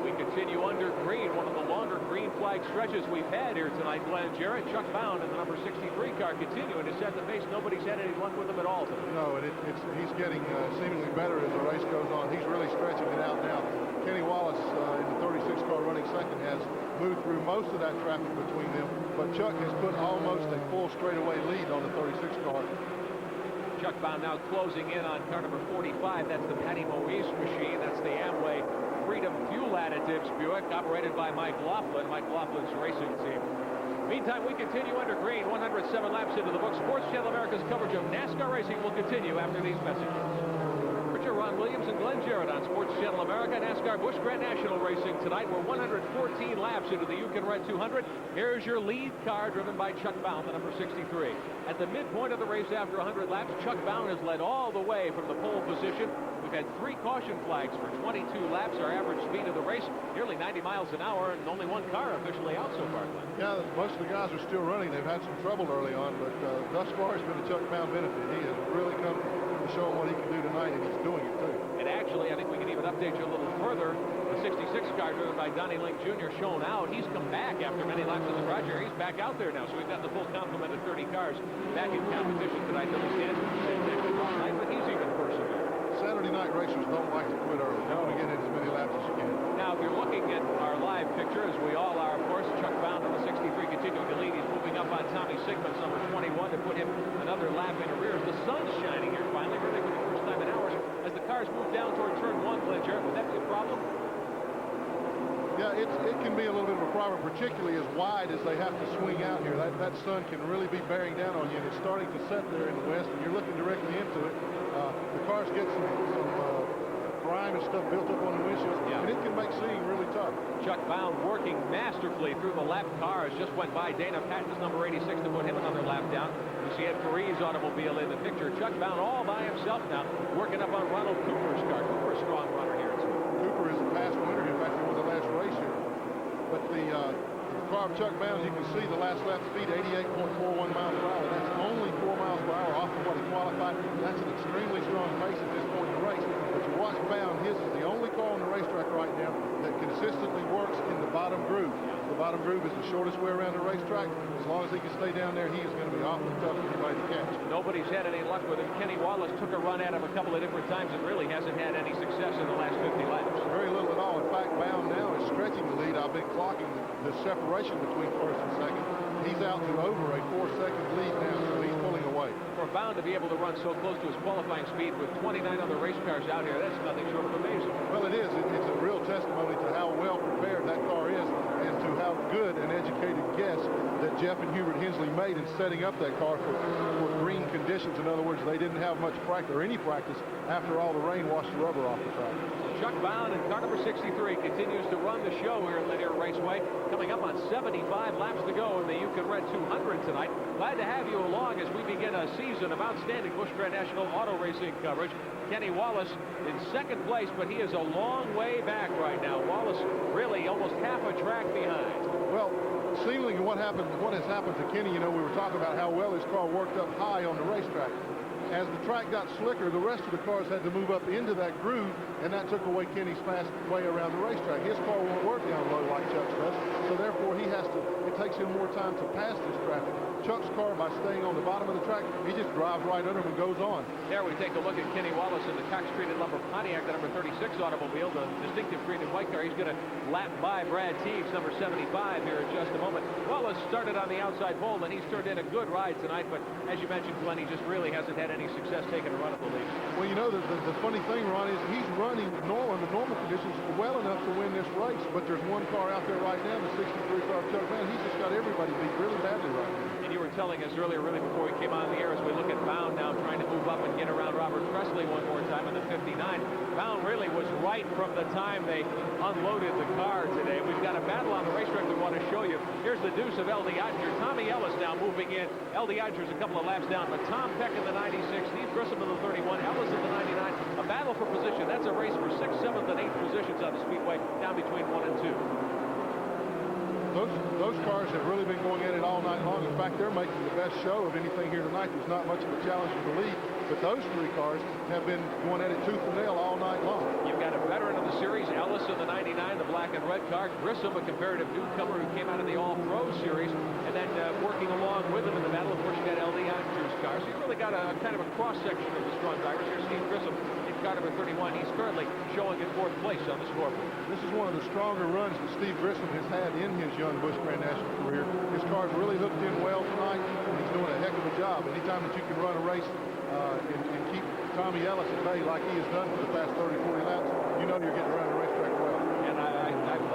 We continue under green, one of the longer green flag stretches we've had here tonight. Glenn Jarrett, Chuck Bound in the number 63 car continuing to set the pace. Nobody's had any luck with him at all tonight. No, and he's getting seemingly better as the race goes on. He's really stretching it out now. Kenny Wallace in the 36 car running second has moved through most of that traffic between them, but Chuck has put almost a full straightaway lead on the 36 car. Chuck Bound now closing in on car number 45. That's the Patty Moise machine. That's the Amway Freedom Fuel Additives Buick, operated by Mike Laughlin, Mike Laughlin's racing team. Meantime, we continue under green, 107 laps into the book. Sports Channel America's coverage of NASCAR racing will continue after these messages. Richard, Ron Williams, and Glenn Jarrett on Sports Channel America. NASCAR Busch Grand National racing tonight. We're 114 laps into the Yukon Red 200. Here's your lead car, driven by Chuck Bound, the number 63. At the midpoint of the race after 100 laps, Chuck Bound has led all the way from the pole position. We've had 3 caution flags for 22 laps. Our average speed of the race, nearly 90 miles an hour, and only 1 car officially out so far, Glenn. Yeah, most of the guys are still running. They've had some trouble early on, but thus far it's been a Chuck Bound benefit. He has really come to show him what he can do tonight, and he's doing it too. And actually, I think we can even update you a little further. The 66 car driven by Donnie Link Jr. shown out. He's come back after many laps in the garage here. He's back out there now, so we've got the full complement of 30 cars back in competition tonight. Billy Stanton said tonight, but he's even persevering. Saturday night racers don't like to quit early. They want to get in as many laps as you can. Now, if you're looking at our live picture, as we all are, of course, Chuck Bound on the 63 continuing to lead. He's moving up on Tommy Sigmund's number 21 to put him another lap in arrears. The sun's shining here finally, really for the first time in hours. As the cars move down toward turn 1, Glenn Jarrett, would that be a problem? Yeah, it can be a little bit of a problem, particularly as wide as they have to swing out here. That sun can really be bearing down on you, and it's starting to set there in the west, and you're looking directly into it. The cars get some grime and stuff built up on the windshields, and it can make seeing really tough. Chuck Bound working masterfully through the lap cars. Just went by Dana Patton's number 86 to put him another lap down. You see Ed Carey's automobile in the picture. Chuck Bound all by himself now, working up on Ronald Cooper's car. Cooper, a strong runner here. Cooper is a past winner. In fact, he won the last race here. But the car of Chuck Bound, you can see the last lap speed, 88.41 miles per hour. That's only 4 miles per hour off of what he qualified. That's an extremely strong pace at this point in the race. But you watch Bound, his is the only car on the racetrack right now that consistently works in the bottom groove. The bottom groove is the shortest way around the racetrack. As long as he can stay down there, he is going to be awfully tough for anybody to catch. Nobody's had any luck with him. Kenny Wallace took a run at him a couple of different times and really hasn't had any success in the last 50 laps. Very little at all. In fact, Bound now is stretching the lead. I've been clocking the separation between first and second. He's out to over a 4-second lead now, so he's pulling away. For Bound to be able to run so close to his qualifying speed with 29 other race cars out here, that's nothing short of amazing. Well, it is. It's a real testimony to how well prepared that car is and to how good an educated guess that Jeff and Hubert Hensley made in setting up that car for green conditions. In other words, they didn't have much practice or any practice after all the rain washed the rubber off the track. Chuck Bound in car number 63 continues to run the show here at Lanier Raceway. Coming up on 75 laps to go in the Yukon Red 200 tonight. Glad to have you along as we begin a season of outstanding Busch Grand National auto racing coverage. Kenny Wallace in second place, but he is a long way back right now. Wallace really almost half a track behind. Well, seemingly what has happened to Kenny, you know, we were talking about how well his car worked up high on the racetrack. As the track got slicker, the rest of the cars had to move up into that groove, and that took away Kenny's fast way around the racetrack. His car won't work down low like Chuck's does, so therefore it takes him more time to pass this traffic. Chuck's car, by staying on the bottom of the track, he just drives right under him and goes on. There we take a look at Kenny Wallace in the Cox-treated lumber Pontiac, the number 36 automobile, the distinctive green and white car. He's going to lap by Brad Teagues, number 75, here in just a moment. Wallace started on the outside pole, and he's turned in a good ride tonight, but as you mentioned, Glenn, he just really hasn't had any success taking a run at the lead. Well, you know, the funny thing, Ron, is he's running under normal conditions well enough to win this race, but there's one car out there right now, the 63 car of Chuck Bound. He's just got everybody beat really badly right now. And you were telling us earlier, really before we came on the air, as we look at Bound now trying to move up and get around Robert Presley one more time in the 59. Bound really was right from the time they unloaded the car today. We've got a battle on the racetrack we want to show you. Here's the deuce of L.D. Oettinger. Tommy Ellis now moving in. L.D. Oettinger's a couple of laps down, but Tom Peck in the 96, Steve Grissom in the 31, Ellis in the 99. A battle for position. That's a race for 6th, 7th, and 8th positions on the Speedway, down between 1 and 2. Those cars have really been going at it all night long. In fact, they're making the best show of anything here tonight. There's not much of a challenge for the lead, but those three cars have been going at it tooth and nail all night long. You've got a veteran of the series, Ellis in the 99, the black and red car. Grissom, a comparative newcomer who came out of the All-Pro series, and then working along with him in the battle. Of course, you got L.D. Oettinger's car. So you really got a kind of a cross-section of the strong drivers. Here's Steve Grissom in car number 31. He's currently showing in 4th place on the scoreboard. This is one of the stronger runs that Steve Grissom has had in his young Busch Grand National career. His car's really hooked in well tonight, and he's doing a heck of a job. Anytime that you can run a race and keep Tommy Ellis at bay like he has done for the past 30, 40 laps, you know you're getting around the racetrack well. And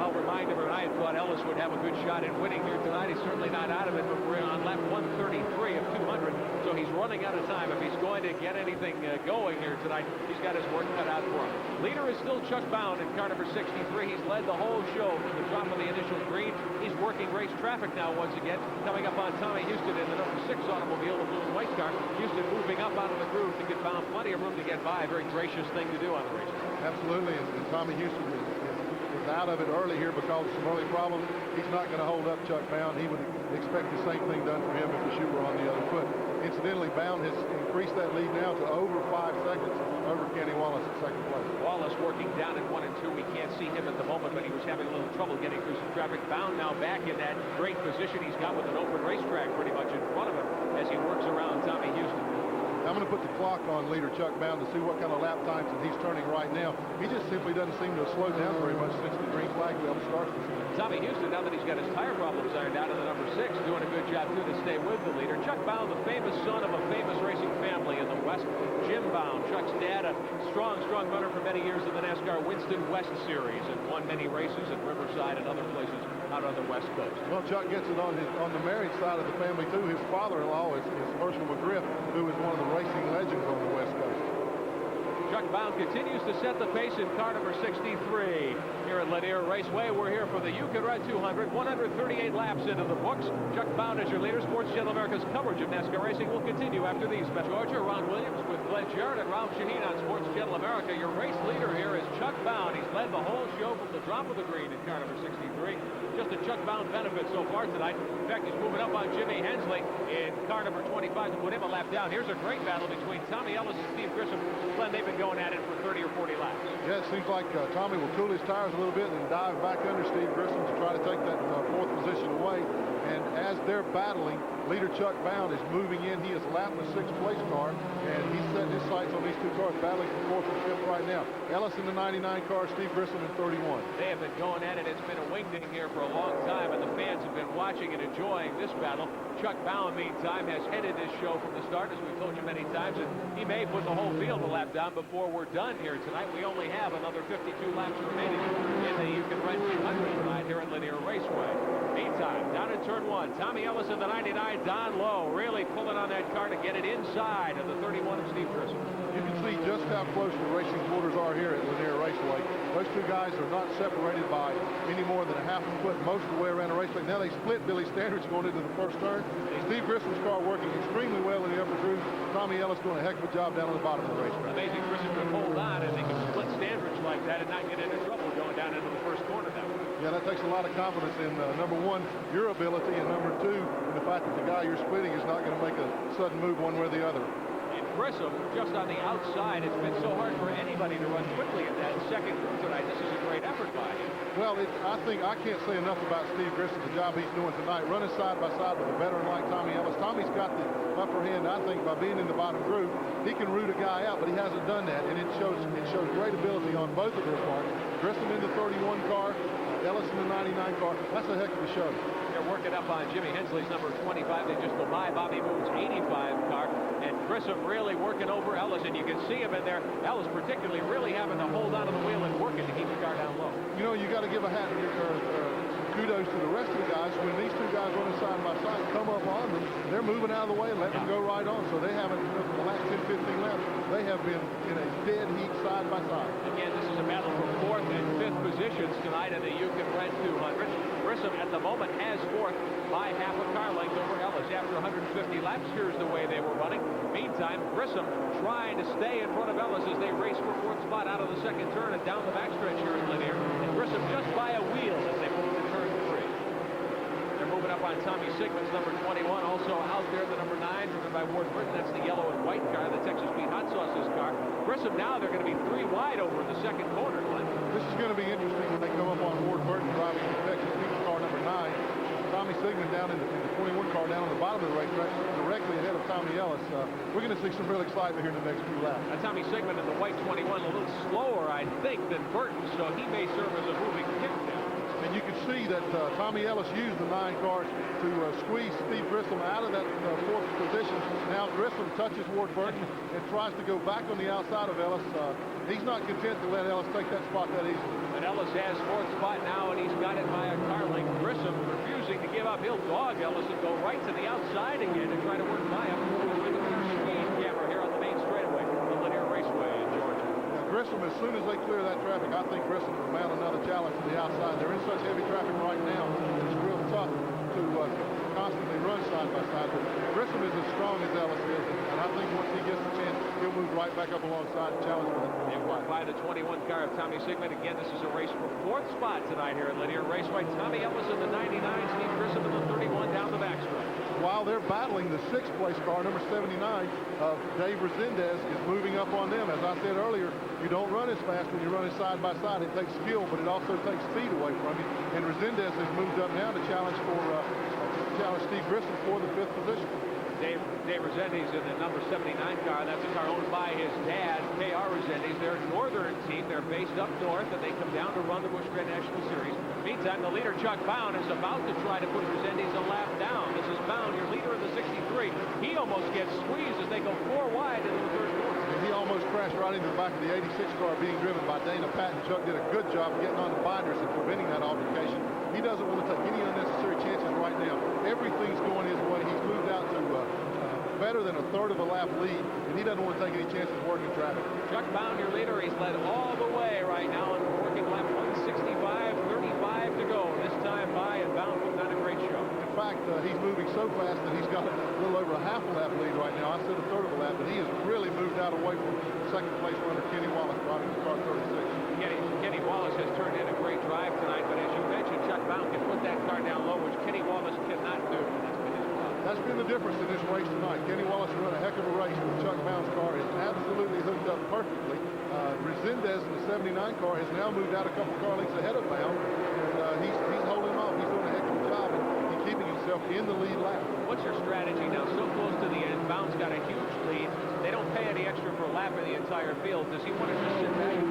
I'll remind everyone, I had thought Ellis would have a good shot at winning here tonight. He's certainly not out of it, but we're on lap 133 of 200, so he's running out of time. If he's going to get anything going here tonight, he's got his work cut out for him. Leader is still Chuck Bound in car number 63. He's led the whole show from the drop of the initial green. He's working race traffic now once again, coming up on Tommy Houston in the number 6 automobile, the blue and white car. Houston moving up out of the groove to give Bound plenty of room to get by. A very gracious thing to do on the racetrack. Absolutely, and Tommy Houston is out of it early here because of some early problems. He's not going to hold up Chuck Bound. He would expect the same thing done for him if the shoe were on the other foot. Incidentally, Bound has increased that lead now to over 5 seconds over Kenny Wallace at 2nd place. Wallace working down at 1 and 2. We can't see him at the moment, but he was having a little trouble getting through some traffic. Bound now back in that great position he's got with an open racetrack pretty much in front of him as he works around Tommy Houston. I'm going to put the clock on leader Chuck Bound to see what kind of lap times that he's turning right now. He just simply doesn't seem to have slowed down very much since the green flag bell started. Tommy Houston, now that he's got his tire problems ironed out in the number 6, doing a good job, too, to stay with the leader. Chuck Bound, the famous son of a famous racing family in the West. Jim Bound, Chuck's dad, a strong runner for many years in the NASCAR Winston West Series and won many races at Riverside and other places out on the West Coast. Well, Chuck gets it on the married side of the family, too. His father-in-law is Herschel McGriff, who is one of the racing legends on the West Coast. Chuck Bound continues to set the pace in car number 63 here at Lanier Raceway. We're here for the You Can Run 200, 138 laps into the books. Chuck Bound is your leader. Sports Channel America's coverage of NASCAR racing will continue after these. Georgia, Ron Williams with Glenn Jarrett and Ralph Shaheen on Sports Channel America. Your race leader here is Chuck Bound. He's led the whole show from the drop of the green in car number 63. Just a Chuck Bound benefit so far tonight. In fact, he's moving up on Jimmy Hensley in car number 25 to put him a lap down. Here's a great battle between Tommy Ellis and Steve Grissom. Glenn, they've been going at it for 30 or 40 laps. Yeah, it seems like Tommy will cool his tires a little bit and dive back under Steve Grissom to try to take that 4th position away. And as they're battling, leader Chuck Bound is moving in. He is lapping the 6th place car, and he's setting his sights on these two cars, battling for 4th and 5th right now. Ellis in the 99 car, Steve Grissom in 31. They have been going at it. It's been a wingding here for a long time, and the fans have been watching and enjoying this battle. Chuck Bound, meantime, has headed this show from the start, as we've told you many times, and he may put the whole field a lap down before we're done here tonight. We only have another 52 laps remaining in the You Can Run 200 tonight here at Lanier Raceway. Meantime, down in turn 1, Tommy Ellis in the 99, Don Lowe really pulling on that car to get it inside of the 31 of Steve Grissom. You can see just how close the racing quarters are here at Lanier Raceway. Those two guys are not separated by any more than a half a foot most of the way around the racetrack. Now they split Billy Standridge going into the first turn. Steve Grissom's car working extremely well in the upper groove. Tommy Ellis doing a heck of a job down on the bottom of the racetrack. Amazing Grissom could hold on and they can split Standridge like that and not get into trouble going down into the first corner that way. Yeah, that takes a lot of confidence in, number 1, your ability, and number 2, in the fact that the guy you're splitting is not going to make a sudden move one way or the other. Grissom just on the outside. It's been so hard for anybody to run quickly in that second group tonight. This is a great effort by him. Well, I think I can't say enough about Steve Grissom, the job he's doing tonight, running side by side with a veteran like Tommy Ellis. Tommy's got the upper hand, I think, by being in the bottom group. He can root a guy out, but he hasn't done that, and it shows great ability on both of their parts. Grissom in the 31 car, Ellis in the 99 car. That's a heck of a show. They're working up on Jimmy Hensley's number 25. They just go by Bobby Moone's 85 car. And Grissom really working over Ellis. And you can see him in there. Ellis particularly really having to hold onto the wheel and working to keep the car down low. You know, you got to give a hat kudos to the rest of the guys. When these two guys running side by side come up on them, they're moving out of the way and letting them go right on. So they haven't, for the last 10, 15 laps, they have been in a dead heat side by side. Again, this is a battle for 4th and 5th positions tonight in the Yukon Red 200. Grissom at the moment has 4th by half a car length over Ellis. After 150 laps, here's the way they were running. Meantime, Grissom trying to stay in front of Ellis as they race for 4th spot out of the second turn and down the backstretch here in Lanier. And Grissom just by a wheel as they move to turn 3. They're moving up on Tommy Sigmund's number 21. Also out there, the number 9, driven by Ward Burton. That's the yellow and white car, the Texas Beat Hot Sauce's car. Grissom now, they're going to be 3 wide over in the second corner, Glenn. This is going to be interesting when they come up on Ward Burton driving the Texas Beat car number 9. Tommy Sigmund down in the 21 car down on the bottom of the racetrack, directly ahead of Tommy Ellis. We're going to see some real excitement here in the next few laps. Tommy Sigmund in the white 21, a little slower, I think, than Burton, so he may serve as a moving kick now. And you can see that Tommy Ellis used the 9 cars to squeeze Steve Grissom out of that 4th position. Now Grissom touches Ward Burton and tries to go back on the outside of Ellis. He's not content to let Ellis take that spot that easily. And Ellis has 4th spot now, and he's got it by a car length. Grissom refusing to give up. He'll dog Ellis and go right to the outside again and try to work by him. Look at their speed camera here on the main straightaway, the Lanier Raceway in Georgia. Grissom, as soon as they clear that traffic, I think Grissom will mount another challenge to the outside. They're in such heavy traffic right now, it's real tough to constantly run side by side. But Grissom is as strong as Ellis is, and I think once he gets the chance, he'll move right back up alongside and challenge with it. They walk by the 21 car of Tommy Sigmund. Again, this is a race for 4th spot tonight here at Lanier Raceway. Tommy Ellis in the 99, Steve Grissom in the 31 down the backstretch. While they're battling, the 6th place car, number 79, of Dave Resendez, is moving up on them. As I said earlier, you don't run as fast when you're running side by side. It takes skill, but it also takes speed away from you. And Resendez has moved up now to challenge Steve Grissom for the 5th position. Dave Resendez in the number 79 car. That's a car owned by his dad, K.R. Resendez. They're a northern team. They're based up north, and they come down to run the Busch Grand National Series. Meantime, the leader, Chuck Bound, is about to try to put Resendez a lap down. This is Bound, your leader in the 63. He almost gets squeezed as they go 4 wide into the 3rd corner. He almost crashed right into the back of the 86 car being driven by Dana Patton. Chuck did a good job getting on the binders and preventing that altercation. He doesn't want to take any unnecessary chances right now. Everything's going his way. He's moved out to better than a 1/3 of a lap lead, and he doesn't want to take any chances working traffic. Chuck Bound, your leader, he's led all the way right now, and working lap 165, 35 to go. This time by, and Bound putting on a great show. In fact, he's moving so fast that he's got a little over a half a lap lead right now. I said a 1/3 of a lap, but he has really moved out away from second place runner Kenny Wallace driving the car 36. Kenny Wallace has turned in a great drive tonight, but as you mentioned, Chuck Bound can put that car down low, which Kenny Wallace cannot do. That's been the difference in this race tonight. Kenny Wallace run a heck of a race, but Chuck Bound's car is absolutely hooked up perfectly. Resendez in the 79 car has now moved out a couple car lengths ahead of Bound, and he's holding off. He's doing a heck of a job in keeping himself in the lead lap. What's your strategy now? So close to the end. Bound's got a huge lead. They don't pay any extra for a lap in the entire field. Does he want to just sit back?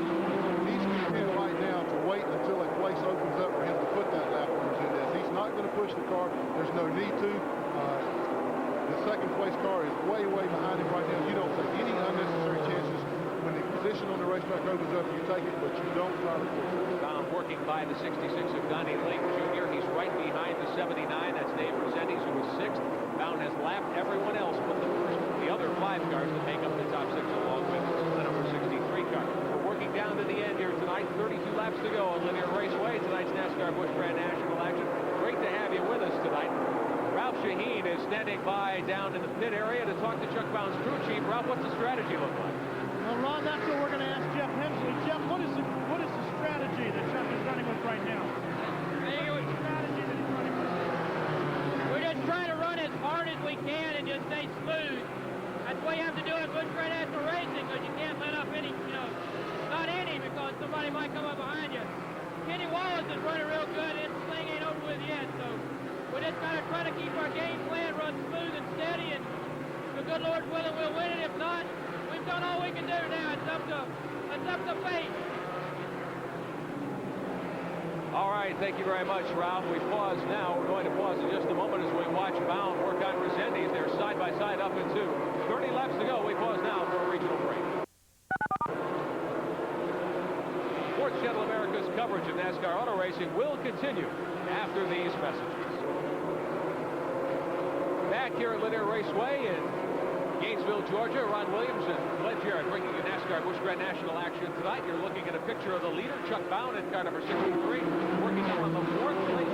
He's content right now to wait until a place opens up for him to put that lap on Resendez. He's not going to push the car. There's no need to. The second place car is way behind him right now. You don't take any unnecessary chances. When the position on the racetrack opens up, you take it, but you don't try to push it. Bound working by the 66 of Donnie Lake Jr. He's right behind the 79. That's Dave Resendez, who was 6th. Bound has lapped everyone else but the other 5 cars that make up the top 6 along with the number 63 car. We're working down to the end here tonight. 32 laps to go on Lanier Raceway. Tonight's NASCAR Busch Grand National action. Great to have you with us tonight. Ralph Shaheen is standing by down in the pit area to talk to Chuck Bound's crew chief. Ralph, what's the strategy look like? Well, Ron, that's what we're going to ask Jeff Hensley. Jeff, what is the strategy that Chuck is running with right now? We're just trying to run as hard as we can and just stay smooth. That's what you have to do in Busch Grand National Racing, because you can't let up any, not any, because somebody might come up behind you. Kenny Wallace is running real good. His thing ain't over with yet, so we're just going to try to keep our game plan, run smooth and steady, and the good Lord's willing, we'll win it. If not, we've done all we can do now. It's up to fate. All right, thank you very much, Ralph. We pause now. We're going to pause in just a moment as we watch Bound work on Resendez. They're side by side up in 2. 30 laps to go. We pause now for a regional break. Sports Channel America's coverage of NASCAR auto racing will continue after these messages. Back here at Lanier Raceway in Gainesville, Georgia. Ron Williams and Glenn Jarrett bringing you NASCAR Busch Grand National action tonight. You're looking at a picture of the leader, Chuck Bound, in car number 63, working up on the fourth place,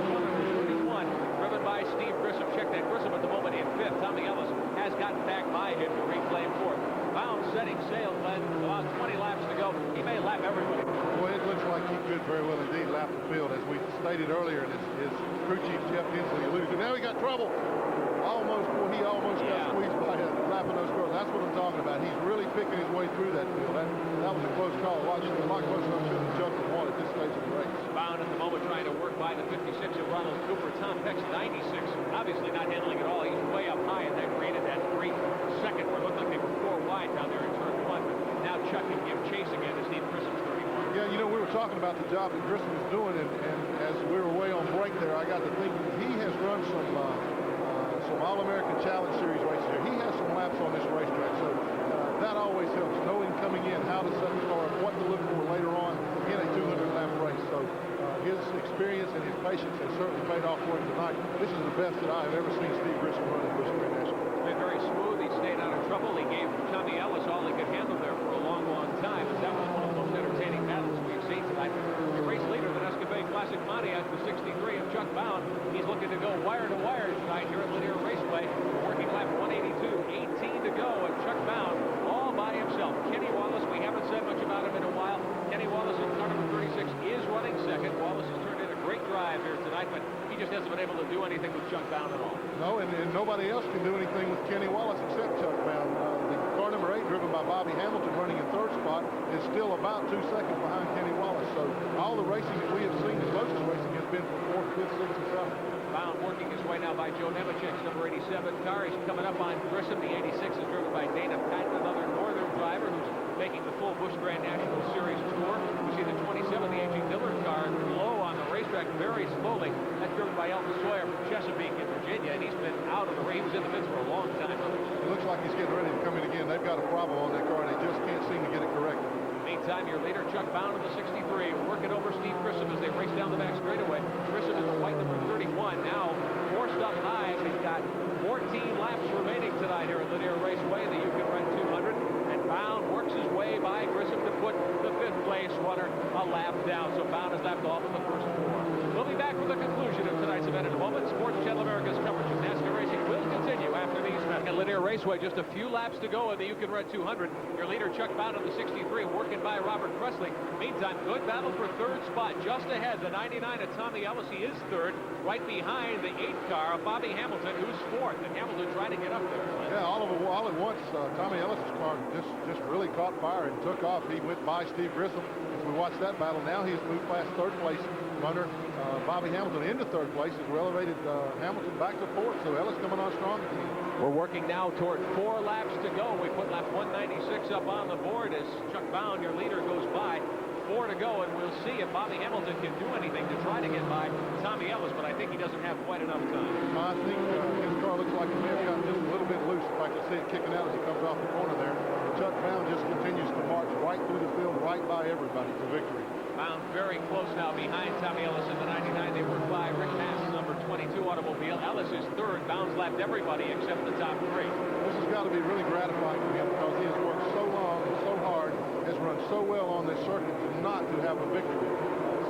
131, driven by Steve Grissom. Check that, Grissom at the moment in fifth. Tommy Ellis has gotten back by him to reclaim fourth. Bound setting sail, Glenn. About 20 laps to go. He may lap everybody. Well, it looks like he could very well indeed lap the field, as we stated earlier, and his crew chief, Jeff Hensley, alluded to. Now he got trouble. He almost got squeezed by lapping those cars. That's what I'm talking about. He's really picking his way through that field. That was a close call. A lot closer than I should have jumped and won at this stage of the race. Bound at the moment trying to work by the 56 of Ronald Cooper. Tom Peck's 96. Obviously not handling it all. He's way up high, and that created that great second where it looked like they were 4 wide down there in turn 1. But now Chuck can give chase again to Steve Grissom's 31. Yeah, you know, we were talking about the job that Grissom is doing, and as we were way on break there, I got to thinking he has run some All-American Challenge Series races here. He has some laps on this racetrack, so that always helps, knowing coming in how to set the car up, what to look for later on in a 200-lap race. So his experience and his patience has certainly paid off for him tonight. This is the best that I have ever seen Steve Grissom run in Busch Grand National. Been very smooth. He stayed out of trouble. He gave Tommy Ellis all he could handle there for a long, long time, and that was one of the most entertaining battles we've seen tonight. The race leader, the Escabay Classic Pontiac, the 63 of Chuck Bound. He's looking to go wire to wire tonight here at Lanier Raceway. Working lap 182, 18 to go, and Chuck Bound all by himself. Kenny Wallace, we haven't said much about him in a while. Kenny Wallace in car number 36 is running second. Wallace has turned in a great drive here tonight, but he just hasn't been able to do anything with Chuck Bound at all. No, and nobody else can do anything with Kenny Wallace except Chuck Bound. The car number 8, driven by Bobby Hamilton, running in third spot, is still about 2 seconds behind Kenny Wallace. So all the racing that we have seen, and most of the racing has been from 4th, 5th, 6th, and 7th. Bound working his way now by Joe Nemechek's number 87 car. He's coming up on Grissom. The 86 is driven by Dana Patton, another northern driver who's making the full Busch Grand National Series tour. You see the 27, the A.J. Dillard car, low on the racetrack very slowly. That's driven by Elton Sawyer from Chesapeake in Virginia, and he's been out of the race. He was in the pits for a long time. It looks like he's getting ready to come in again. They've got a problem on that car, and they just can't seem to get it corrected. Meantime, your leader, Chuck Bound in the 63, working over Steve Grissom as they race down the back straightaway. Grissom is the white number 31, now forced up high. He's got 14 laps remaining tonight here at Lanier Raceway. The You Can Run 200, and Bound works his way by Grissom to put the 5th place runner a lap down. So Bound is lapped off in the first 4. We'll be back with the conclusion of tonight's event in a moment. Sports Channel America's coverage of NASCAR racing will continue after these minutes. At Lanier Raceway, just a few laps to go in the You Can Run 200. Your leader, Chuck Bound, in the 63, working by Robert Presley. Meantime, good battle for third spot. Just ahead, the 99 of Tommy Ellis. He is third, right behind the 8 car of Bobby Hamilton, who's fourth. And Hamilton trying to get up there. Yeah, all at once, Tommy Ellis's car just really caught fire and took off. He went by Steve Grissom. As we watch that battle, now he's moved past third place runner Bobby Hamilton into third place. Has elevated Hamilton back to 4th. So Ellis coming on strong again. We're working now toward 4 laps to go. We put lap 196 up on the board as Chuck Bound, your leader, goes by. 4 to go, and we'll see if Bobby Hamilton can do anything to try to get by Tommy Ellis, but I think he doesn't have quite enough time. I think his car looks like it may have gotten just a little bit loose. If I can see it kicking out as he comes off the corner there. Chuck Bound just continues to march right through the field, right by everybody to victory. Bound very close now behind Tommy Ellis in the 99. They were by Rick Mass, number 22 automobile. Ellis is third. Bound's lapped everybody except the top 3. This has got to be really gratifying for him because he has worked so long and so hard, has run so well on this circuit to not to have a victory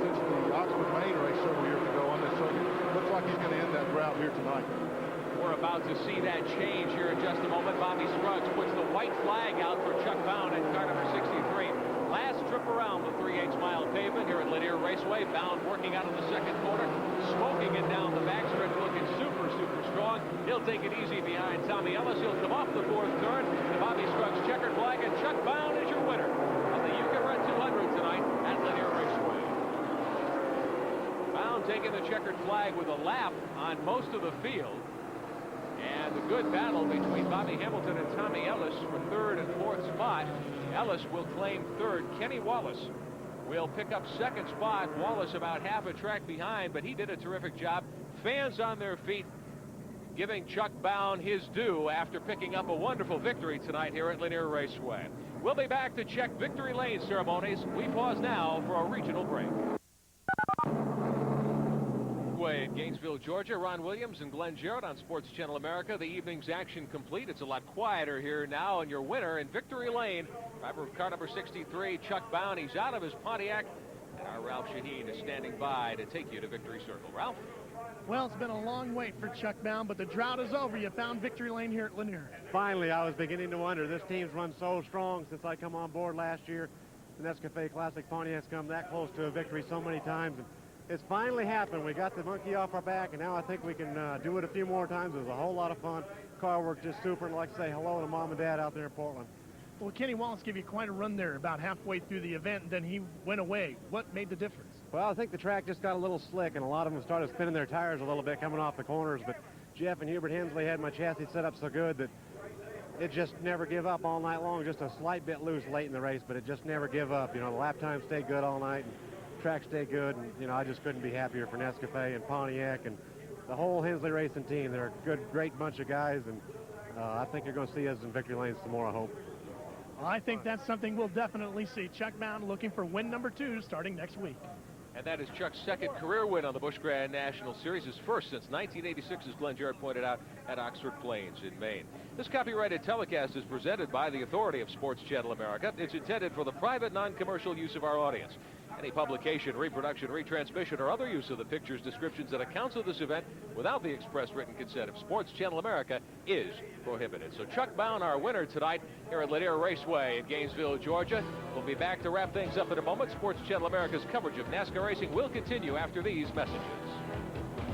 since the Oxford Main race several years ago on this circuit. Looks like he's going to end that drought here tonight. We're about to see that change here in just a moment. Bobby Scruggs puts the white flag out for Chuck Bound in car number 63. Last trip around the 3/8 mile pavement here at Lanier Raceway. Bound working out of the second corner, smoking it down the backstretch, looking super strong. He'll take it easy behind Tommy Ellis. He'll come off the 4th turn. The Bobby Scruggs checkered flag, and Chuck Bound is your winner of the You Can Run 200 tonight at Lanier Raceway. Bound taking the checkered flag with a lap on most of the field. And a good battle between Bobby Hamilton and Tommy Ellis for 3rd and 4th spot. Ellis will claim 3rd. Kenny Wallace will pick up 2nd spot. Wallace about half a track behind, but he did a terrific job. Fans on their feet giving Chuck Bound his due after picking up a wonderful victory tonight here at Lanier Raceway. We'll be back to check victory lane ceremonies. We pause now for a regional break. Raceway in Gainesville, Georgia. Ron Williams and Glenn Jarrett on Sports Channel America. The evening's action complete. It's a lot quieter here now, and your winner in Victory Lane, driver of car number 63, Chuck Bound. He's out of his Pontiac, and our Ralph Shaheen is standing by to take you to Victory Circle. Ralph? Well, it's been a long wait for Chuck Bound, but the drought is over. You found Victory Lane here at Lanier. Finally, I was beginning to wonder. This team's run so strong since I come on board last year. The Nescafe Classic Pontiac's come that close to a victory so many times. And it's finally happened. We got the monkey off our back, and now I think we can do it a few more times. It was a whole lot of fun. Car worked just super, and I'd like to say hello to Mom and Dad out there in Portland. Well, Kenny Wallace gave you quite a run there about halfway through the event, and then he went away. What made the difference? Well, I think the track just got a little slick, and a lot of them started spinning their tires a little bit coming off the corners, but Jeff and Hubert Hensley had my chassis set up so good that it just never give up all night long. Just a slight bit loose late in the race, but it just never give up. You know, the lap time stayed good all night, and track stayed good, and, you know, I just couldn't be happier for Nescafe and Pontiac and the whole Hensley Racing team. They're a good, great bunch of guys, and I think you're going to see us in victory lanes some more, I hope. Well, I think that's something we'll definitely see. Chuck Bound looking for win number 2 starting next week. And that is Chuck's second career win on the Busch Grand National Series, his first since 1986, as Glenn Jarrett pointed out, at Oxford Plains in Maine. This copyrighted telecast is presented by the authority of Sports Channel America. It's intended for the private, non-commercial use of our audience. Any publication, reproduction, retransmission, or other use of the pictures, descriptions, and accounts of this event without the express written consent of Sports Channel America is prohibited. So Chuck Bound, our winner tonight here at Lanier Raceway in Gainesville, Georgia. We'll be back to wrap things up in a moment. Sports Channel America's coverage of NASCAR racing will continue after these messages.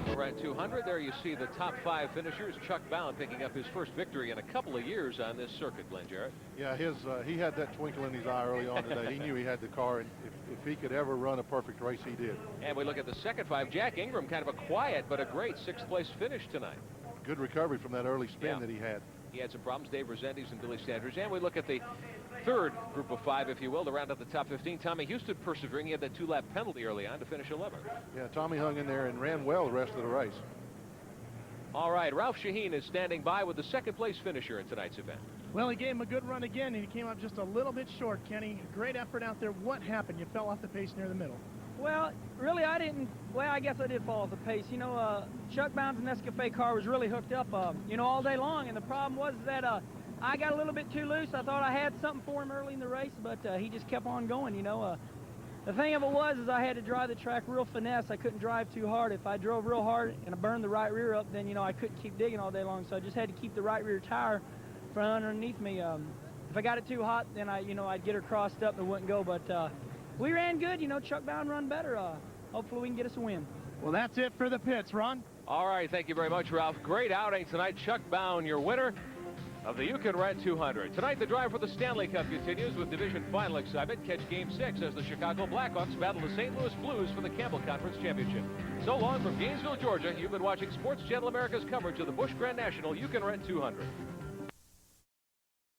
We're at 200. There you see the top 5 finishers. Chuck Bound picking up his first victory in a couple of years on this circuit, Glenn Jarrett. Yeah, he had that twinkle in his eye early on today. He knew he had the car, and if he could ever run a perfect race, he did. And we look at the second 5. Jack Ingram, kind of a quiet but a great 6th place finish tonight. Good recovery from that early spin that he had. He had some problems, Dave Resendiz and Billy Sanders. And we look at the third group of 5, if you will, to round up the top 15. Tommy Houston persevering. He had that 2-lap penalty early on to finish 11th. Yeah, Tommy hung in there and ran well the rest of the race. All right, Ralph Shaheen is standing by with the second place finisher in tonight's event. Well, he gave him a good run again, and he came up just a little bit short, Kenny. Great effort out there. What happened? You fell off the pace near the middle. Well, really, I didn't. Well, I guess I did fall off the pace. You know, Chuck Bound's Nescafe car was really hooked up, you know, all day long. And the problem was that I got a little bit too loose. I thought I had something for him early in the race, but he just kept on going, you know. The thing of it was is I had to drive the track real finesse. I couldn't drive too hard. If I drove real hard and I burned the right rear up, then, you know, I couldn't keep digging all day long. So I just had to keep the right rear tire from underneath me. If I got it too hot, then I'd get her crossed up and it wouldn't go. But we ran good. You know, Chuck Bound run better. Hopefully we can get us a win. Well, that's it for the pits, Ron. All right, thank you very much, Ralph. Great outing tonight. Chuck Bound, your winner of the You Can Rent 200. Tonight, the drive for the Stanley Cup continues with division final excitement. Catch Game 6 as the Chicago Blackhawks battle the St. Louis Blues for the Campbell Conference Championship. So long from Gainesville, Georgia. You've been watching Sports Channel America's coverage of the Busch Grand National You Can Rent 200.